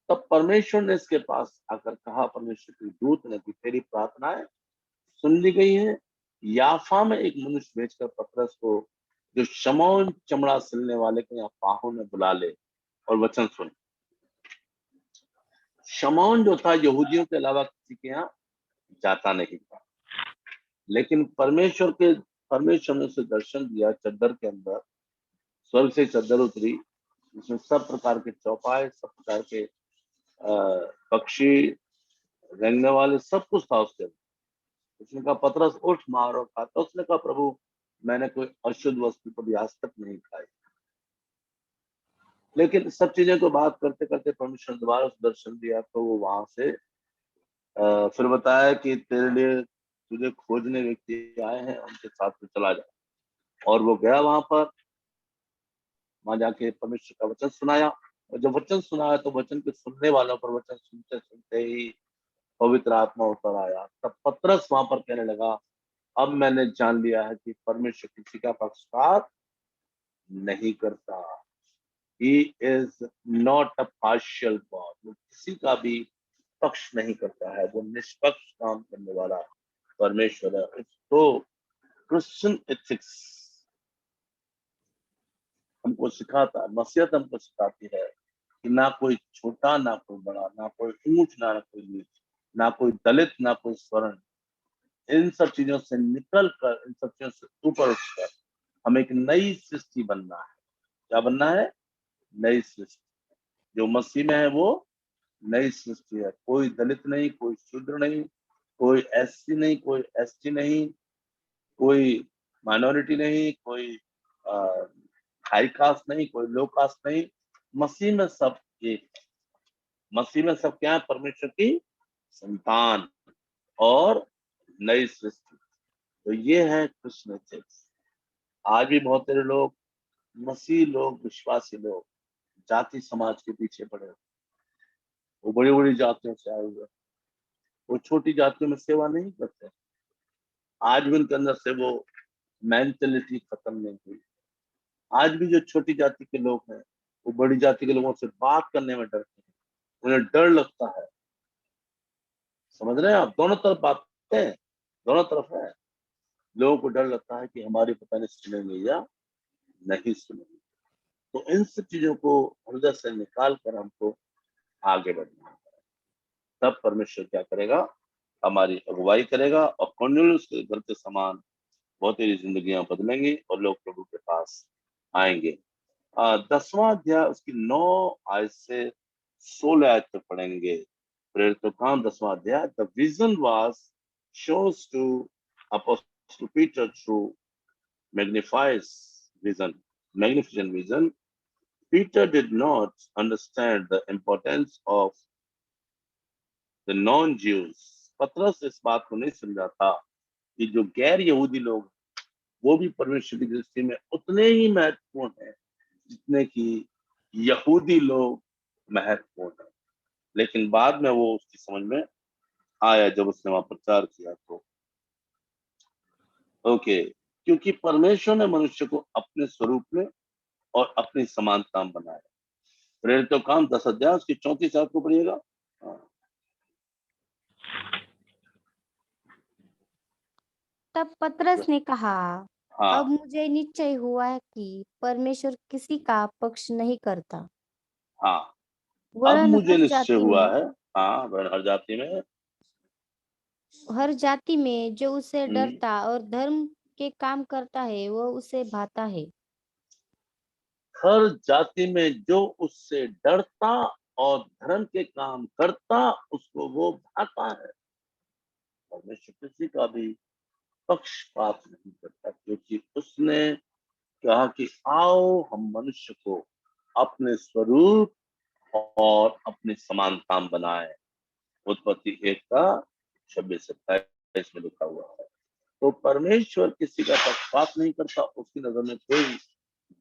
तब परमेश्वर ने इसके पास आकर कहा, परमेश्वर के दूत ने कि तेरी प्रार्थनाएं सुन ली गई है। याफा में एक मनुष्य भेजकर पतरस को, जो शमौन चमड़ा सिलने वाले के यहाँ पाहों में, बुला ले और वचन सुन। शमौन जो था यहूदियों के अलावा किसी के यहाँ जाता नहीं था, लेकिन परमेश्वर ने उसे दर्शन दिया चद्दर के अंदर, स्वर्ग से चद्दर उतरी, उसमें सब प्रकार के चौपाए, सब प्रकार के पक्षी, रेंगने वाले, सब कुछ था उसके अंदर। उसने कहा, पतरस उठ, मार और खा। तो उसने कहा, प्रभु मैंने कोई अशुद्ध वस्तु कभी आज तक नहीं खाई। लेकिन सब चीजें को बात करते करते परमेश्वर दोबारा उसे दर्शन दिया, तो वो वहां से फिर बताया कि तेरे लिए तुझे खोजने व्यक्ति आए हैं, उनके साथ में चला जा। और वो गया वहां पर, वहां जाके परमेश्वर का वचन सुनाया। और जब वचन सुनाया तो वचन के सुनने वालों पर वचन सुनते सुनते ही पवित्र आत्मा उतर आया। तब पतरस वहां पर कहने लगा, अब मैंने जान लिया है कि परमेश्वर किसी का पक्षपात नहीं करता। He is not a partial God. वो किसी का भी पक्ष नहीं करता है, वो निष्पक्ष काम करने वाला परमेश्वर है। तो क्रिश्चियन एथिक्स हमको सिखाता है, मसीहत हमको सिखाती है कि ना कोई छोटा, ना कोई बड़ा, ना कोई ऊंच, ना कोई नीच, ना कोई दलित, ना कोई स्वर्ण। इन सब चीजों से निकल कर, इन सब चीजों से ऊपर उठकर हमें एक नई सृष्टि बनना है। क्या बनना है? नई सृष्टि। जो मसीह में है वो नई सृष्टि है। कोई दलित नहीं, कोई शूद्र नहीं, कोई एससी नहीं, कोई एसटी नहीं, कोई माइनॉरिटी नहीं, कोई हाई कास्ट नहीं, कोई लो कास्ट नहीं। मसीह में सब एक है। मसीह में सब क्या है? परमेश्वर की संतान और नई सृष्टि। तो ये है कृष्ण एथिक्स। आज भी बहुत सारे लोग, मसीह लोग, विश्वासी लोग जाति समाज के पीछे पड़े, वो बड़ी बड़ी जातियों से आए हुए, वो छोटी जातियों में सेवा नहीं करते। आज भी उनके अंदर से वो मेंटेलिटी खत्म नहीं हुई। आज भी जो छोटी जाति के लोग हैं, वो बड़ी जाति के लोगों से बात करने में डरते हैं, उन्हें डर लगता है। समझ रहे हैं आप? दोनों तरफ बातें हैं, दोनों तरफ है। लोगों को डर लगता है कि हमारी पता नहीं सुनेंगे या नहीं सुनेंगे। तो इन सब चीजों को हृदय से निकाल कर हमको आगे बढ़ना है। तब परमेश्वर क्या करेगा? हमारी अगुवाई करेगा, और कॉर्नेलियस के घर के समान बहुत ही जिंदगियां बदलेंगी और लोग प्रभु के पास आएंगे। 10वां अध्याय उसकी 9 आयत से 16 आयत तक पढ़ेंगे। प्रेरितों का काम 10वां अध्याय। The vision was shows to apostle Peter through magnificent vision. Peter did not understand the importance of the non-Jews. पतरस इस बात को नहीं समझा था कि जो गैर यहूदी लोग, वो भी परमेश्वर की दृष्टि में उतने ही महत्वपूर्ण हैं जितने कि यहूदी लोग महत्वपूर्ण है। लेकिन बाद में वो उसकी समझ में आया जब उसने वहां प्रचार किया। तो ओके, क्योंकि परमेश्वर ने मनुष्य को अपने स्वरूप में और अपनी समानता में बनाया। प्रेरितों का काम 10 अध्याय उसकी 34 आयत को पढ़िएगा। तब पतरस ने कहा, हाँ, अब मुझे निश्चय हुआ है कि परमेश्वर किसी का पक्ष नहीं करता, हाँ, अब वरन मुझे निश्चय हुआ है। हाँ, वरन हर जाति में जो उससे हम्म, डरता और धर्म के काम करता है, वो उसे भाता है। हर जाति में जो उससे डरता और धर्म के काम करता, उसको वो भाता है। परमेश्वर किसी का भी पक्षपात नहीं करता, क्योंकि उसने कहा कि आओ हम मनुष्य को अपने स्वरूप और अपनी समानता में बनाए। उत्पत्ति 1 का 26-27 में लिखा हुआ है। तो परमेश्वर किसी का पक्षपात नहीं करता, उसकी नजर में कोई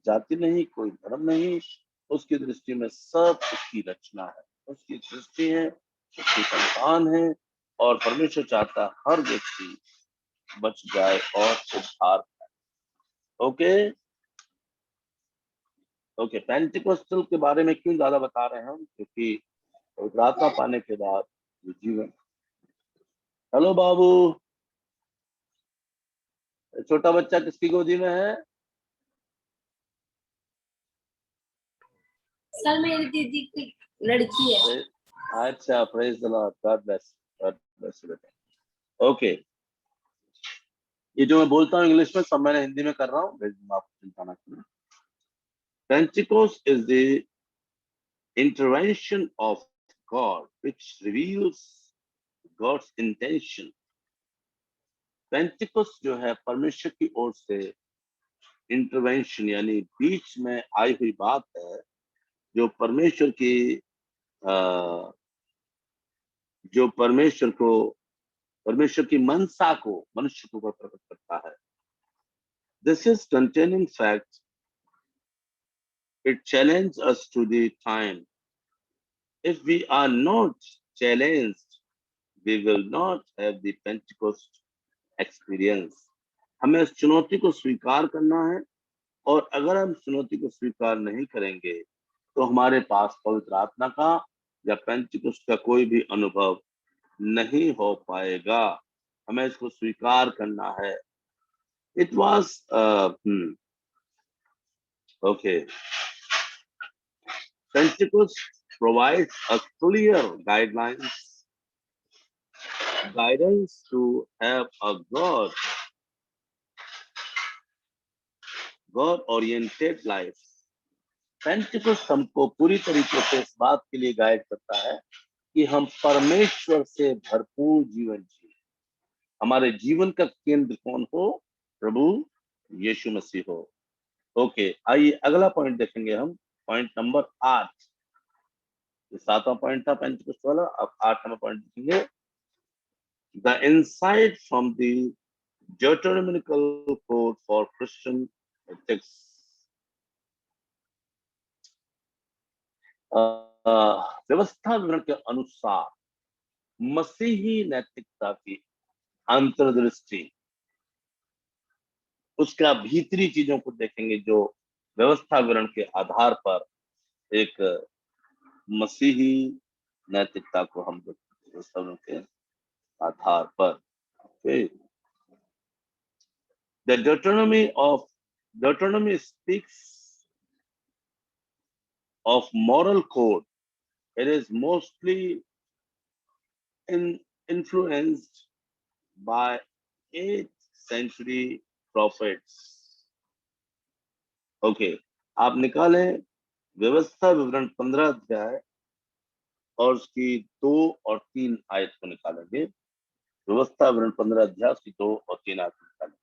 जाति नहीं, कोई धर्म नहीं, उसकी दृष्टि में सब उसकी रचना है, उसकी दृष्टि है, उसकी संतान है, और परमेश्वर चाहता हर व्यक्ति बच जाए और उद्धार पाए। ओके ओके, पेंटिकोस्टल के बारे में क्यों ज्यादा बता रहे हैं हम, क्योंकि पवित्र आत्मा पाने के बाद जो जीवन। हेलो बाबू, छोटा बच्चा किसकी गोदी में है? सर मेरी दीदी की लड़की है। अच्छा, praise the Lord, God bless बेटा। ओके, ये जो मैं बोलता हूँ इंग्लिश में, सब मैंने हिंदी में कर रहा हूँ, आप चिंता ना करें। Pentecost is the intervention of God which reveals God's intention. Pentecost जो है परमेश्वर की ओर से इंटरवेंशन, यानी बीच में आई हुई बात है, जो परमेश्वर की परमेश्वर की मनसा को मनुष्य के ऊपर प्रकट करता है। This is containing fact, it challenge us to the time. If we are not challenged, we will not have the Pentecost experience. हमें इस चुनौती को स्वीकार करना है, और अगर हम चुनौती को स्वीकार नहीं करेंगे तो हमारे पास पवित्र आत्मा का या पेंटिकोस्ट का कोई भी अनुभव नहीं हो पाएगा। हमें इसको स्वीकार करना है। It was okay, Pentecost provides a clear guidance to have a God-oriented life. Pentecost हमको पूरी तरीके से इस बात के लिए गाइड करता है कि हम परमेश्वर से भरपूर जीवन जिए। हमारे जीवन का केंद्र कौन हो? प्रभु यीशु मसीह हो। ओके, आइए अगला पॉइंट देखेंगे हम, पॉइंट नंबर 8। ये 7वां पॉइंट था पेंटिकोस्ट वाला, अब 8 नंबर पॉइंट देखेंगे। The insight from the Deuteronomical code for Christian ethics. व्यवस्था विवरण के अनुसार मसीही नैतिकता की अंतर्दृष्टि, उसका भीतरी चीजों को देखेंगे, जो व्यवस्था विवरण के आधार पर एक मसीही नैतिकता को हम व्यवस्था विवरण के आधार पर। The Deuteronomy speaks of moral code. It is mostly influenced by 8th century prophets. Okay, आप निकालें व्यवस्था विवरण 15 अध्याय और उसकी 2 और 3 आयत को निकालेंगे। व्यवस्था विवरण 15 अध्याय उसकी 2 और 3 आयत को निकालेंगे।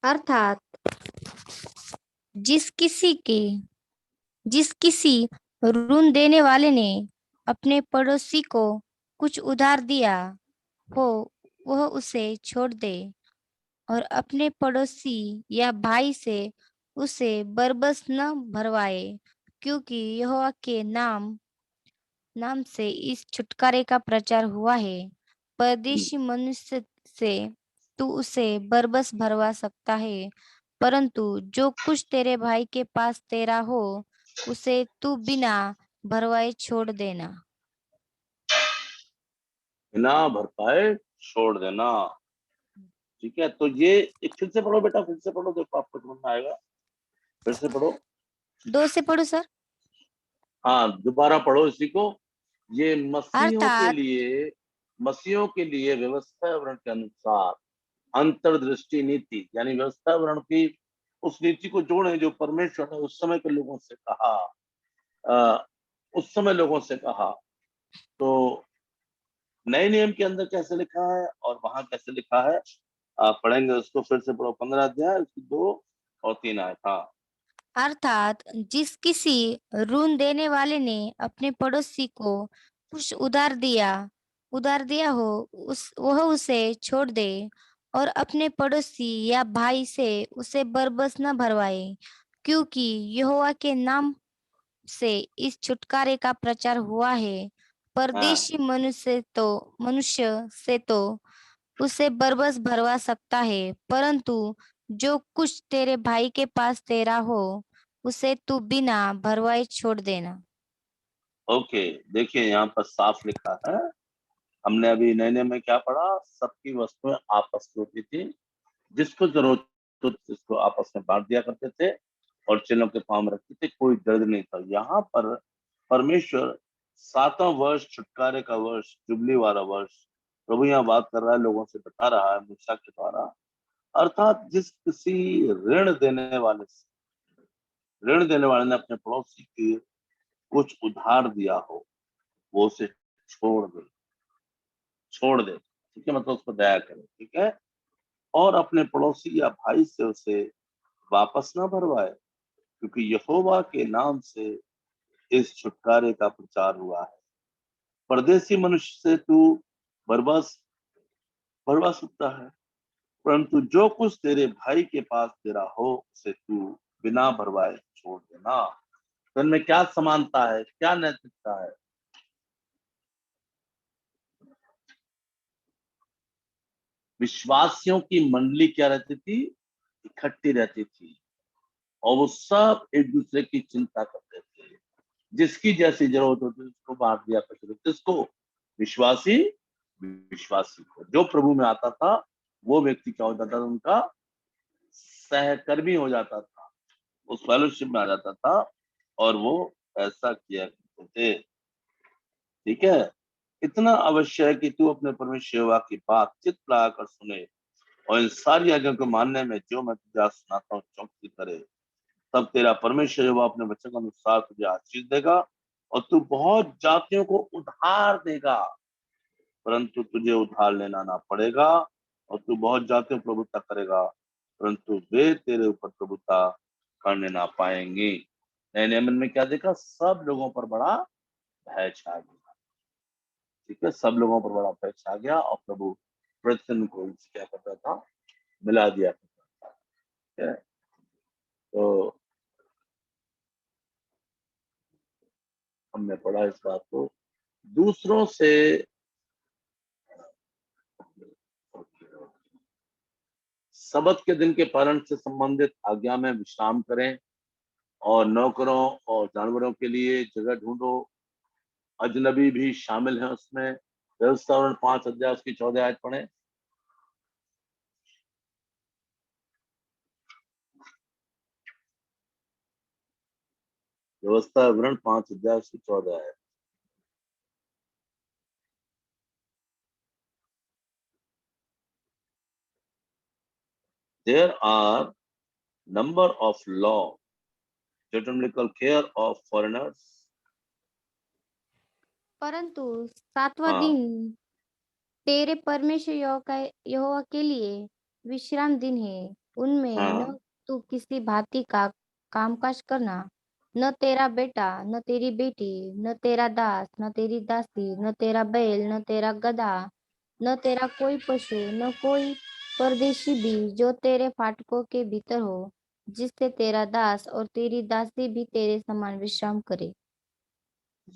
अर्थात जिस किसी ऋण देने वाले ने अपने पड़ोसी को कुछ उधार दिया हो, वह उसे छोड़ दे और अपने पड़ोसी या भाई से उसे बरबस न भरवाए, क्योंकि यहोवा के नाम से इस छुटकारे का प्रचार हुआ है। परदेशी मनुष्य से तू उसे बरबस भरवा सकता है, परंतु जो कुछ तेरे भाई के पास तेरा हो, उसे तू बिना भरवाए छोड़ देना। बिना भर पाए छोड़ देना। ठीक है, तो ये एक फिर से पढ़ो बेटा, फिर से पढ़ो, देखो आपको समझ में आएगा। फिर से पढ़ो। 2 से पढ़ो सर। हाँ, दोबारा पढ़ो इसी को। ये मसीहों अर्थात के लिए व्यवस्था विवरण के अनुसार अंतर्दृष्टि नीति, यानी व्यवस्था विवरण की उस नीति को जोड़े जो परमेश्वर ने उस समय के लोगों से कहा। उस समय लोगों से कहा, तो नए नियम के अंदर कैसे लिखा है और वहां कैसे लिखा है, आप पढ़ेंगे उसको, फिर से पढ़ो 15 अध्याय उसकी 2 और 3 आयत। हाँ, अर्थात जिस किसी ऋण देने वाले ने अपने पड़ोसी को कुछ उधार दिया हो, वह उसे छोड़ दे और अपने पड़ोसी या भाई से उसे बरबस न भरवाए, क्योंकि यहोवा के नाम से इस छुटकारे का प्रचार हुआ है। हाँ, परदेशी मनुष्य से तो उसे बरबस भरवा सकता है, परंतु जो कुछ तेरे भाई के पास तेरा हो, उसे तू बिना भरवाए छोड़ देना। ओके। देखिए यहाँ पर साफ लिखा है, हमने अभी नए नए में क्या पढ़ा, सबकी वस्तुएं आपस में होती थी, जिसको जरूरत तो जिसको आपस में बांट दिया करते थे और चेलों के पाँव में रखते थे, कोई दर्द नहीं था। यहाँ पर परमेश्वर 7वां वर्ष, छुटकारे का वर्ष, जुबली वाला वर्ष प्रभु यहाँ बात कर रहा है, लोगों से बता रहा है मूसा के द्वारा। अर्थात जिस किसी ऋण देने वाले ने अपने पड़ोसी की कुछ उधार दिया हो, वो उसे छोड़ दे, ठीक है, मतलब उस पर दया करे, ठीक है, और अपने पड़ोसी या भाई से उसे वापस ना भरवाए, क्योंकि यहोवा के नाम से इस छुटकारे का प्रचार हुआ है। परदेशी मनुष्य से तू बरबस भरवा सकता है, परंतु जो कुछ तेरे भाई के पास तेरा हो, उसे तू बिना भरवाए छोड़ देना। तो इनमें क्या समानता है, क्या नैतिकता है? विश्वासियों की मंडली क्या रहती थी? इकट्ठी रहती थी, और वो सब एक दूसरे की चिंता करते थे। जिसकी जैसी जरूरत होती है उसको बांट दिया करते थे। किसको? विश्वासी विश्वासी को। जो प्रभु में आता था वो व्यक्ति क्या हो जाता था? उनका सहकर्मी हो जाता था, उस फेलोशिप में आ जाता था, और वो ऐसा किया करते थे। ठीक है, इतना अवश्य है कि तू अपने परमेश्वर यहोवा की बात चित्त लगाकर सुने और इन सारी आज्ञा को मानने में जो मैं तुझे आज सुनाता हूँ चौकसी करे। तब तेरा परमेश्वर यहोवा अपने वचन के अनुसार तुझे आशीष देगा और तू बहुत जातियों को उधार देगा, परंतु तुझे उधार लेना ना पड़ेगा। और तू बहुत जातियों पर प्रभुता करेगा, परंतु वे तेरे ऊपर प्रभुता करने ना पाएंगे। नए नियम में क्या देखा? सब लोगों पर बड़ा भय छा गया। ठीक है, सब लोगों पर बड़ा भय छा गया और प्रभु प्रतिदिन को इनसे क्या करता था? मिला दिया करता था। ठीक है, तो हमने पढ़ा इस बात को। दूसरों से सबत के दिन के पालन से संबंधित आज्ञा में विश्राम करें और नौकरों और जानवरों के लिए जगह ढूंढो। अजनबी भी शामिल है उसमें। व्यवस्था 5 अध्याय उसकी 14 आयत पढ़े। व्यवस्था विवरण 5 अध्याय उसकी 14 आयत। There are number of law determinable care of foreigners। परंतु 7वां हाँ, दिन तेरे परमेश्वर यहोवा के लिए विश्राम दिन है। उनमें न हाँ, तू किसी भांति का कामकाज करना, न तेरा बेटा, न तेरी बेटी, न तेरा दास, न तेरी दासी, न तेरा बैल, न तेरा गधा, न तेरा कोई पशु, न कोई परदेशी भी जो तेरे फाटकों के भीतर हो, जिससे तेरा दास और तेरी दासी भी तेरे समान विश्राम करे।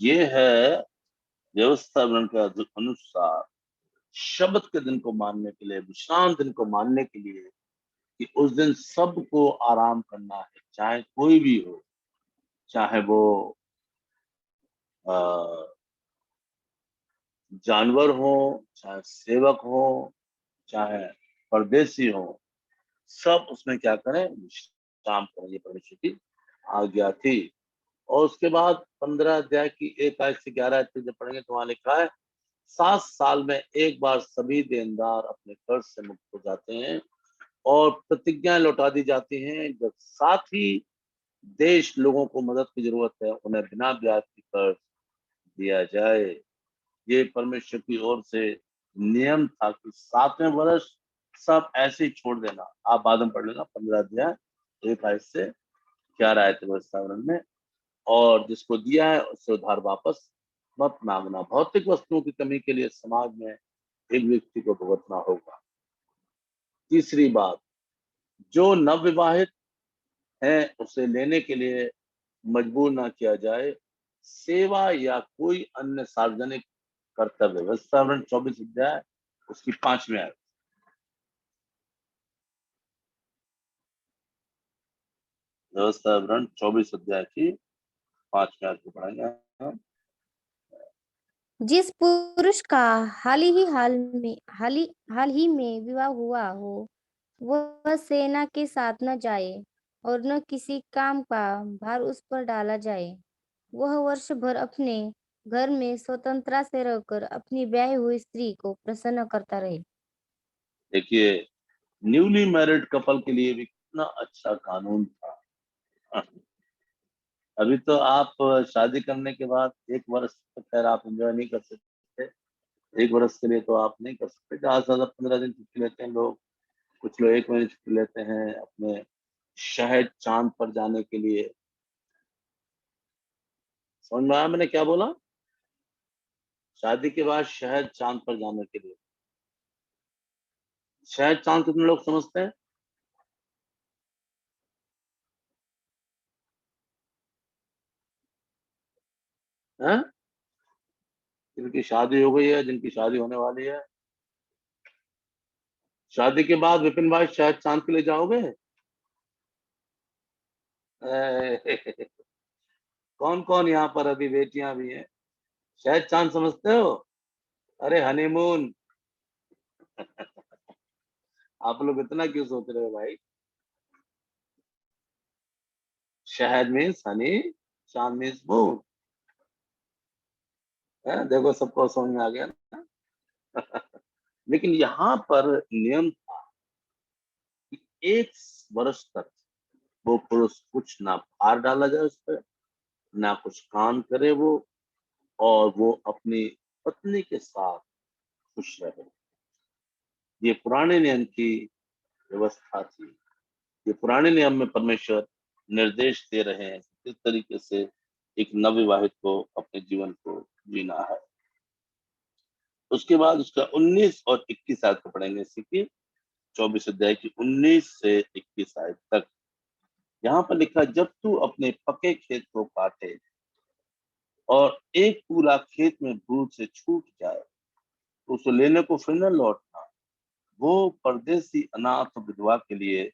ये है व्यवस्था विवरण के अनुसार शब्द के दिन को मानने के लिए, विश्राम दिन को मानने के लिए, कि उस दिन सबको आराम करना है, चाहे कोई भी हो, चाहे वो जानवर हो, चाहे सेवक हो, चाहे परदेसी हो, सब उसमें क्या करें? विश्राम करें। ये परमेश्वर की आज्ञा थी। और उसके बाद 15 अध्याय की 1 आयत से 11 आयत तक जब पढ़ेंगे तो वहां लिखा है, 7 साल में एक बार सभी देनदार अपने कर्ज से मुक्त हो जाते हैं और प्रतिज्ञाएं लौटा दी जाती हैं। जब साथ ही देश लोगों को मदद की जरूरत है, उन्हें बिना ब्याज की कर्ज दिया जाए। ये परमेश्वर की ओर से नियम था कि 7वें वर्ष सब ऐसे ही छोड़ देना। आप बाद में पढ़ लेना 15 अध्याय 1 आयत से 11 आयत व्यवस्थावरण में। और जिसको दिया है उससे उधार वापस मत मांगना। भौतिक वस्तुओं की कमी के लिए समाज में एक व्यक्ति को भुगतना होगा। तीसरी बात, जो नवविवाहित है उसे लेने के लिए मजबूर ना किया जाए। सेवा या कोई अन्य सार्वजनिक कर्तव्य, व्यवस्थावरण 24 अध्याय उसकी 5वीं आयत। व्यवस्थावरण 24 अध्याय की 5वीं आयत को पढ़ेंगे। जिस पुरुष का हाल ही में विवाह हुआ हो, वह सेना के साथ न जाए और न किसी काम का भार उस पर डाला जाए। वह वर्ष भर अपने घर में स्वतंत्रता से रहकर अपनी ब्याही हुई स्त्री को प्रसन्न करता रहे। देखिए, न्यूली मैरिड कपल के लिए भी कितना अच्छा कानून था। अभी तो आप शादी करने के बाद 1 वर्ष तो खैर आप एंजॉय नहीं कर सकते। 1 वर्ष के लिए तो आप नहीं कर सकते। ज़्यादा से ज़्यादा 15 दिन छुट्टी लेते हैं लोग। कुछ लोग 1 महीने छुट्टी लेते हैं अपने शहद चांद पर जाने के लिए। समझ में आया मैंने क्या बोला? शादी के बाद शहद चांद पर जाने के लिए। शहद चांद कितने लोग समझते हैं? हैं? जिनकी शादी हो गई है, जिनकी शादी होने वाली है। शादी के बाद विपिन भाई शहद चांद के लिए जाओगे? कौन कौन यहाँ पर अभी बेटियां भी हैं? शहद चांद समझते हो? अरे हनीमून। आप लोग इतना क्यों सोच रहे हो भाई? शहद मीन्स हनी, चांद मीन्स मून। देखो सबको समझ में आ गया ना? लेकिन यहाँ पर नियम था कि 1 वर्ष तक वो पुरुष कुछ ना भार डाला जाए उस पर, ना कुछ काम करे वो, और वो अपनी पत्नी के साथ खुश रहे। ये पुराने नियम की व्यवस्था थी। ये पुराने नियम में परमेश्वर निर्देश दे रहे हैं किस तरीके से एक नवविवाहित को अपने जीवन को जीना है। उसके बाद उसका 19 और 21 आयत को पढ़ेंगे। इसी की 24 अध्याय की 19 से 21 आयत तक। यहाँ पर लिखा, जब तू अपने पके खेत को काटे और एक पूला खेत में भूल से छूट जाए तो उसे लेने को फिर न लौटना। वो परदेसी अनाथ विधवा के लिए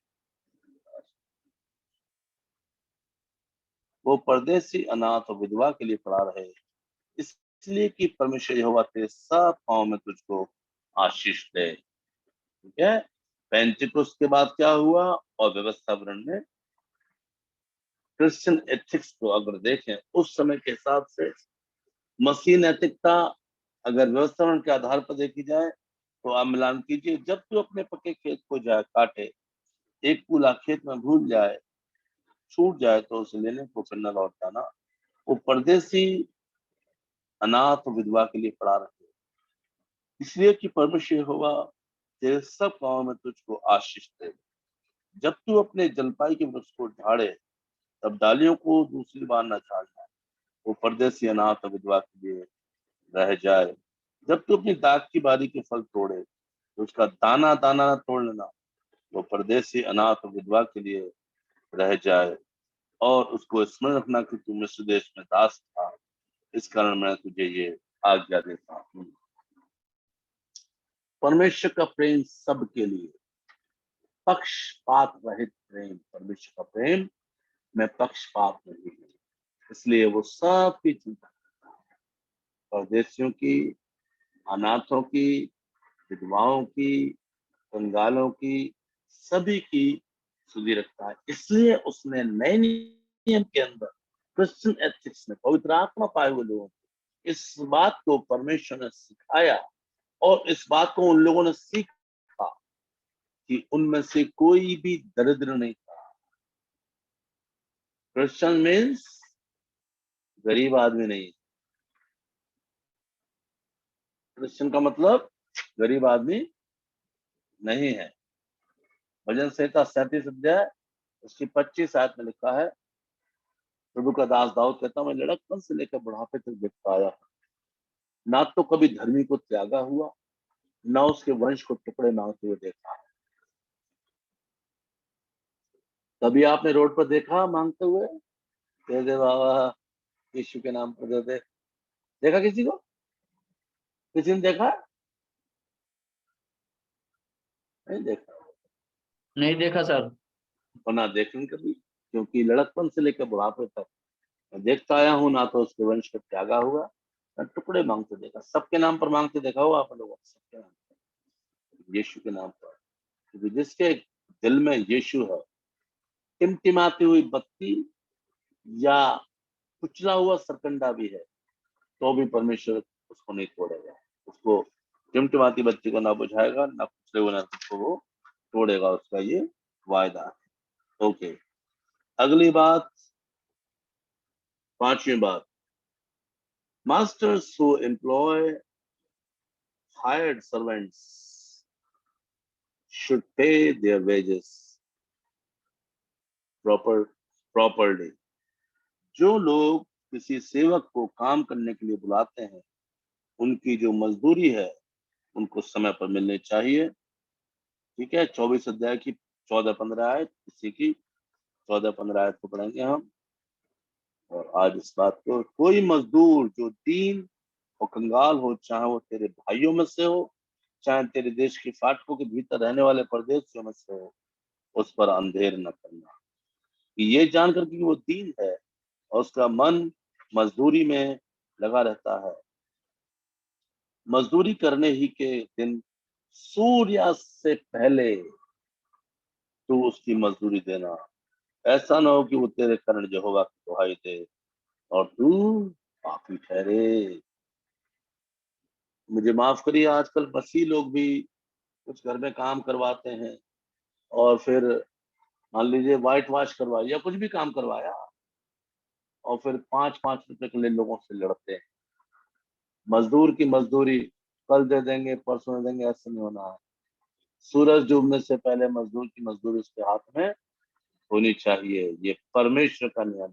खड़ा रहे, इसलिए कि परमेश्वर यहोवा तेरे सब पाँव में तुझको आशीष दे। ठीक है। पेंटिकुस्त के बाद क्या हुआ? और व्यवस्थावरण में क्रिश्चियन एथिक्स को अगर देखें उस समय के हिसाब से मसीह नैतिकता अगर व्यवस्थावरण के आधार पर देखी जाए तो आप मिलान कीजिए। जब तू अपने पके खेत को जाए काटे, एक पूला खेत में भूल जाए छूट जाए तो उसे लेने को फिर न लौट जाना। वो परदेसी अनाथ विधवा के लिए खड़ा रहे, इसलिए कि परमेश्वर यहोवा तेरे सब गांव में तुझको आशीष दे। जब तू अपने जलपाई के वृक्ष को झाड़े तब डालियों को दूसरी बार न झाड़ना। वो परदेसी अनाथ विधवा के लिए रह जाए। जब तू अपनी दाख की बारी के फल तोड़े तो उसका दाना दाना न तोड़ लेना। वो परदेसी अनाथ विधवा के लिए रह जाए। और उसको स्मरण रखना कि तू मिस्र देश में दास था, इस कारण मैं तुझे ये आज्ञा देता हूँ। परमेश्वर का प्रेम सबके लिए, पक्षपात रहित प्रेम। परमेश्वर का प्रेम में पक्षपात नहीं है, इसलिए वो सबकी चिंता करता है। परदेशियों की, अनाथों की, विधवाओं की, कंगालों की, सभी की सुधि रखता है। इसलिए उसने नए नियम के अंदर क्रिश्चियन एथिक्स में पवित्र आत्मा पाए हुए लोगों को इस बात को परमेश्वर ने सिखाया और इस बात को उन लोगों ने सीखा कि उनमें से कोई भी दरिद्र नहीं था। क्रिश्चियन मीन्स गरीब आदमी नहीं। क्रिश्चियन का मतलब गरीब आदमी नहीं है। भजन संहिता 37 अध्याय उसकी 25 आयत में लिखा है, प्रभु का दास दाऊद कहता, मैं लड़कपन से लेकर बुढ़ापे तक देखता आया, ना तो कभी धर्मी को त्यागा हुआ, ना उसके वंश को टुकड़े मांगते हुए देखा। कभी आपने रोड पर देखा मांगते हुए, दे दे बाबा यीशु के नाम पर दे दे, देखा किसी को? किसी ने देखा? नहीं देखा। नहीं देखा सर। ना देखेंगे कभी, क्योंकि लड़कपन से लेकर बुढ़ापे तक मैं देखता आया हूँ, ना तो उसके वंश को त्यागा हुआ, ना टुकड़े मांगते देखा। सबके नाम पर मांगते देखा हो आप लोगों? सबके नाम पर, यीशु के नाम पर, क्योंकि जिसके दिल में यीशु है, टिमटिमाती हुई बत्ती या कुचला हुआ सरकंडा भी है, तो भी परमेश्वर उसको नहीं तोड़ेगा। उसको टिमटिमाती बत्ती को ना बुझाएगा, ना कुचले हुए ना उसको वो तोड़ेगा, उसका ये वायदा है। ओके, अगली बात, 5वीं बात, masters who employ hired servants should pay their wages properly. जो लोग किसी सेवक को काम करने के लिए बुलाते हैं, उनकी जो मजदूरी है उनको समय पर मिलनी चाहिए। ठीक है, 24 अध्याय की 14-15 आयत, इसी की 14-15 आयत को पढ़ेंगे हम। और आज इस बात को, कोई मजदूर जो दीन और कंगाल हो, चाहे वो तेरे भाइयों में से हो, चाहे तेरे देश के फाटकों के भीतर रहने वाले परदेशियों में से हो, उस पर अंधेर न करना, कि ये जानकर कि वो दीन है और उसका मन मजदूरी में लगा रहता है। मजदूरी करने ही के दिन सूर्यास्त से पहले तू उसकी मजदूरी देना। ऐसा ना हो कि वो तेरे कारण यहोवा की दुहाई दे और तू पापी ठहरे। मुझे माफ करिए, आजकल मसीह लोग भी कुछ घर में काम करवाते हैं और फिर मान लीजिए व्हाइट वॉश करवाया या कुछ भी काम करवाया, और फिर 5-5 रुपए के लिए लोगों से लड़ते हैं। मजदूर की मजदूरी कल दे देंगे, परसों दे देंगे, ऐसा नहीं होना है। सूरज डूबने से पहले मजदूर की मजदूरी उसके हाथ में होनी चाहिए। ये परमेश्वर का नियम,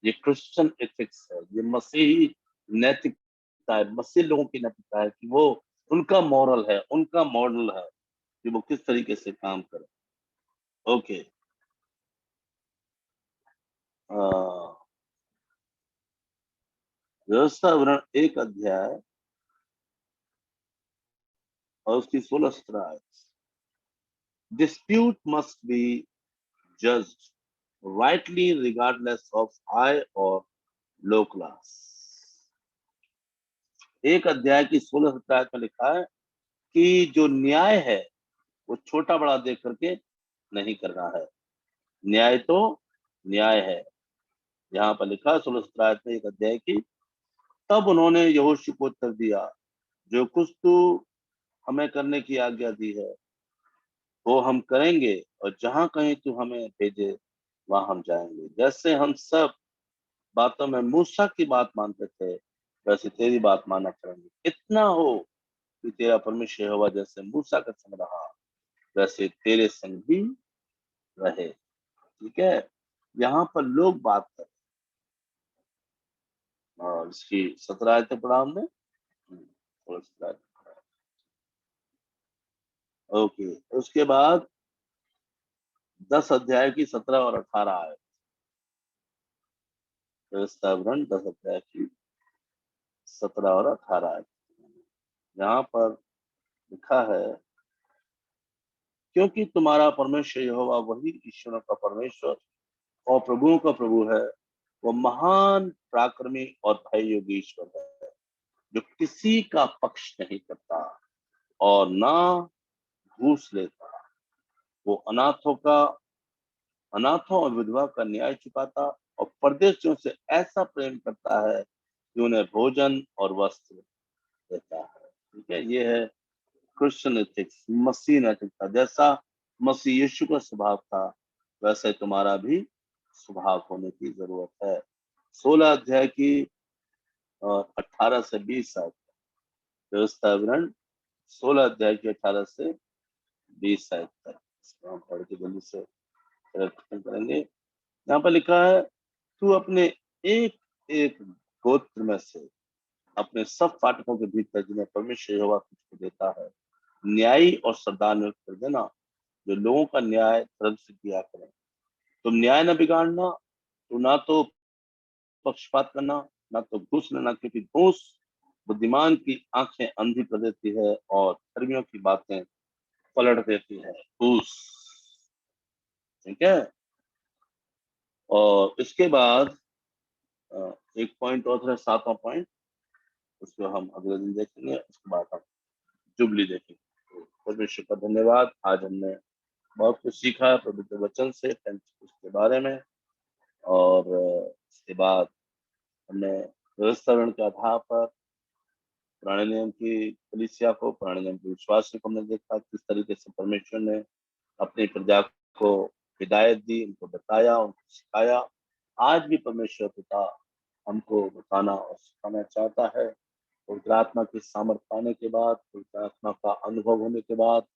ये क्रिश्चियन एथिक्स है, ये मसीही नैतिकता है, मसीह लोगों की नैतिकता है कि वो, उनका मॉरल है, उनका मॉडल है कि वो किस तरीके से काम करें। ओके, व्यवस्था विवरण 1 अध्याय और उसकी 16-17 आयत। Dispute must be judged rightly regardless of high or low class. 1 अध्याय की 16-17 आयत में लिखा है कि जो न्याय है वो छोटा बड़ा देख करके नहीं करना है। न्याय तो न्याय है। यहाँ पर लिखा है 16-17 आयत में 1 अध्याय की, तब उन्होंने यहोशू को उत्तर दिया, जो कुछ तू हमें करने की आज्ञा दी है वो हम करेंगे, और जहां कहीं तू हमें भेजे वहां हम जाएंगे। जैसे हम सब बातों में मूसा की बात मानते थे, वैसे तेरी बात माना करेंगे। इतना हो कि तेरा परमेश्वर यहोवा जैसे मूसा का संग रहा, वैसे तेरे संग भी रहे। ठीक है, यहाँ पर लोग बात कर, और इसकी 17 आयतें पढ़ा हमने। ओके, उसके बाद 10 अध्याय की 17 और 18 आयत। व्यवस्था विवरण 10 अध्याय की 17 और 18 आयत। यहाँ पर लिखा है, क्योंकि तुम्हारा परमेश्वर यहोवा वही ईश्वरों का परमेश्वर और प्रभुओं का प्रभु है। वो महान पराक्रमी और भय योगी ईश्वर है, जो किसी का पक्ष नहीं करता और ना घूस लेता। वो अनाथों और विधवा का न्याय चुकाता और परदेशियों से ऐसा प्रेम करता है कि उन्हें भोजन और वस्त्र देता है। ठीक है, ये है क्रिश्चियन एथिक्स, मसीह नैतिकता। जैसा मसीह यीशु का स्वभाव था, वैसे तुम्हारा भी स्वभाव होने की जरूरत है। 16 अध्याय की 18 से 20 आयत। व्यवस्था विवरण 16 अध्याय की 18 से 20 आयत तक। इसको हम पढ़ के जल्दी से खत्म करेंगे। यहाँ पर लिखा है, तू अपने एक एक गोत्र में से अपने सब फाटकों के भीतर जिन्हें परमेश्वर यहोवा तुझको देता है, न्यायी और सरदार नियुक्त कर देना, जो लोगों का न्याय धर्म से किया करें। तुम न्याय न बिगाड़ना, तो ना तो पक्षपात करना, ना तो घूस लेना, क्योंकि घूस बुद्धिमान की आंखें अंधी कर देती है और धर्मियों की बातें पलट देती है। घूस, ठीक है। और इसके बाद एक पॉइंट और है, 7वां पॉइंट, उसको हम अगले दिन देखेंगे। उसके बाद हम जुबली देखेंगे। तो परमेश्वर का धन्यवाद, आज हमने बहुत कुछ सीखा पवित्र वचन से पेंटिकुस्त के बारे में। और इसके बाद हमने व्यवस्थारण के आधार पर पुराने नियम की कलीसिया को, पुराने नियम के विश्वास को हमने देखा किस तरीके से परमेश्वर ने अपनी प्रजा को हिदायत दी, उनको बताया, उनको सिखाया। आज भी परमेश्वर पिता हमको बताना और सिखाना चाहता है। पवित्र आत्मा की सामर्थ पाने के बाद, पवित्र आत्मा का अनुभव होने के बाद,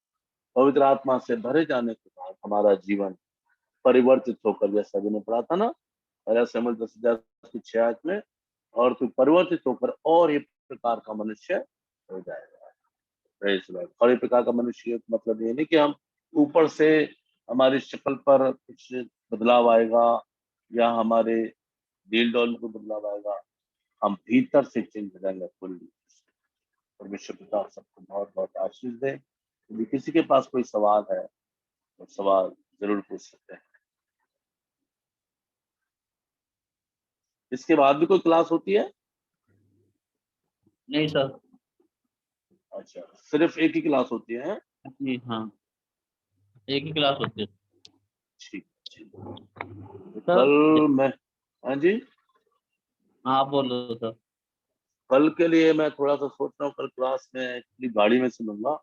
पवित्र आत्मा से भरे जाने के बाद हमारा जीवन परिवर्तित होकर, जैसा अभी ने पढ़ा था ना, पहला शमूएल 10:6 में, और तू परिवर्तित होकर और एक प्रकार का मनुष्य हो जाएगा। Praise Lord. और एक प्रकार का मनुष्य मतलब ये नहीं कि हम ऊपर से हमारी शक्ल पर कुछ बदलाव आएगा या हमारे डील डॉल में कोई बदलाव आएगा, हम भीतर से चेंज हो जाएंगे फुल्ली। परमेश्वर पिता सबको बहुत बहुत आशीष दे। यदि किसी के पास कोई सवाल है तो सवाल जरूर पूछ सकते हैं। इसके बाद भी कोई क्लास होती है? नहीं सर। अच्छा, सिर्फ एक ही क्लास होती है? जी हाँ, एक ही क्लास होती है। ठीक ठीक। तो सर, कल मैं, हाँ जी, हाँ आप बोलो सर। कल के लिए मैं थोड़ा सा सोच रहा हूँ, कल क्लास में एक्चुअली गाड़ी में से लूंगा।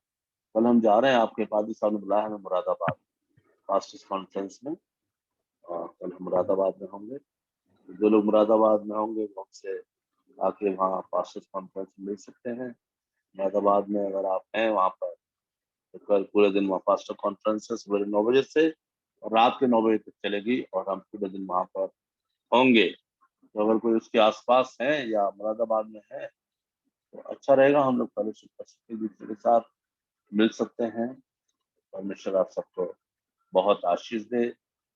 कल हम जा रहे हैं, आपके पादी साहब ने बुलाया हमें मुरादाबाद पास्टर्स कॉन्फ्रेंस में, और कल हम मुरादाबाद में होंगे। जो लोग मुरादाबाद में होंगे वो हमसे आके वहाँ पास्टर्स कॉन्फ्रेंस में मिल सकते हैं। मुरादाबाद में अगर आप हैं वहाँ पर, तो कल पूरे दिन वहाँ पास्टर कॉन्फ्रेंस है, सुबह 9 बजे से और रात के 9 बजे तक चलेगी, और हम पूरे दिन वहाँ पर होंगे। तो अगर कोई उसके आसपास है या मुरादाबाद में है तो अच्छा रहेगा, हम लोग फेलोशिप कर सकते, एक दूसरे के साथ मिल सकते हैं। परमेश्वर आप सबको बहुत आशीष दे।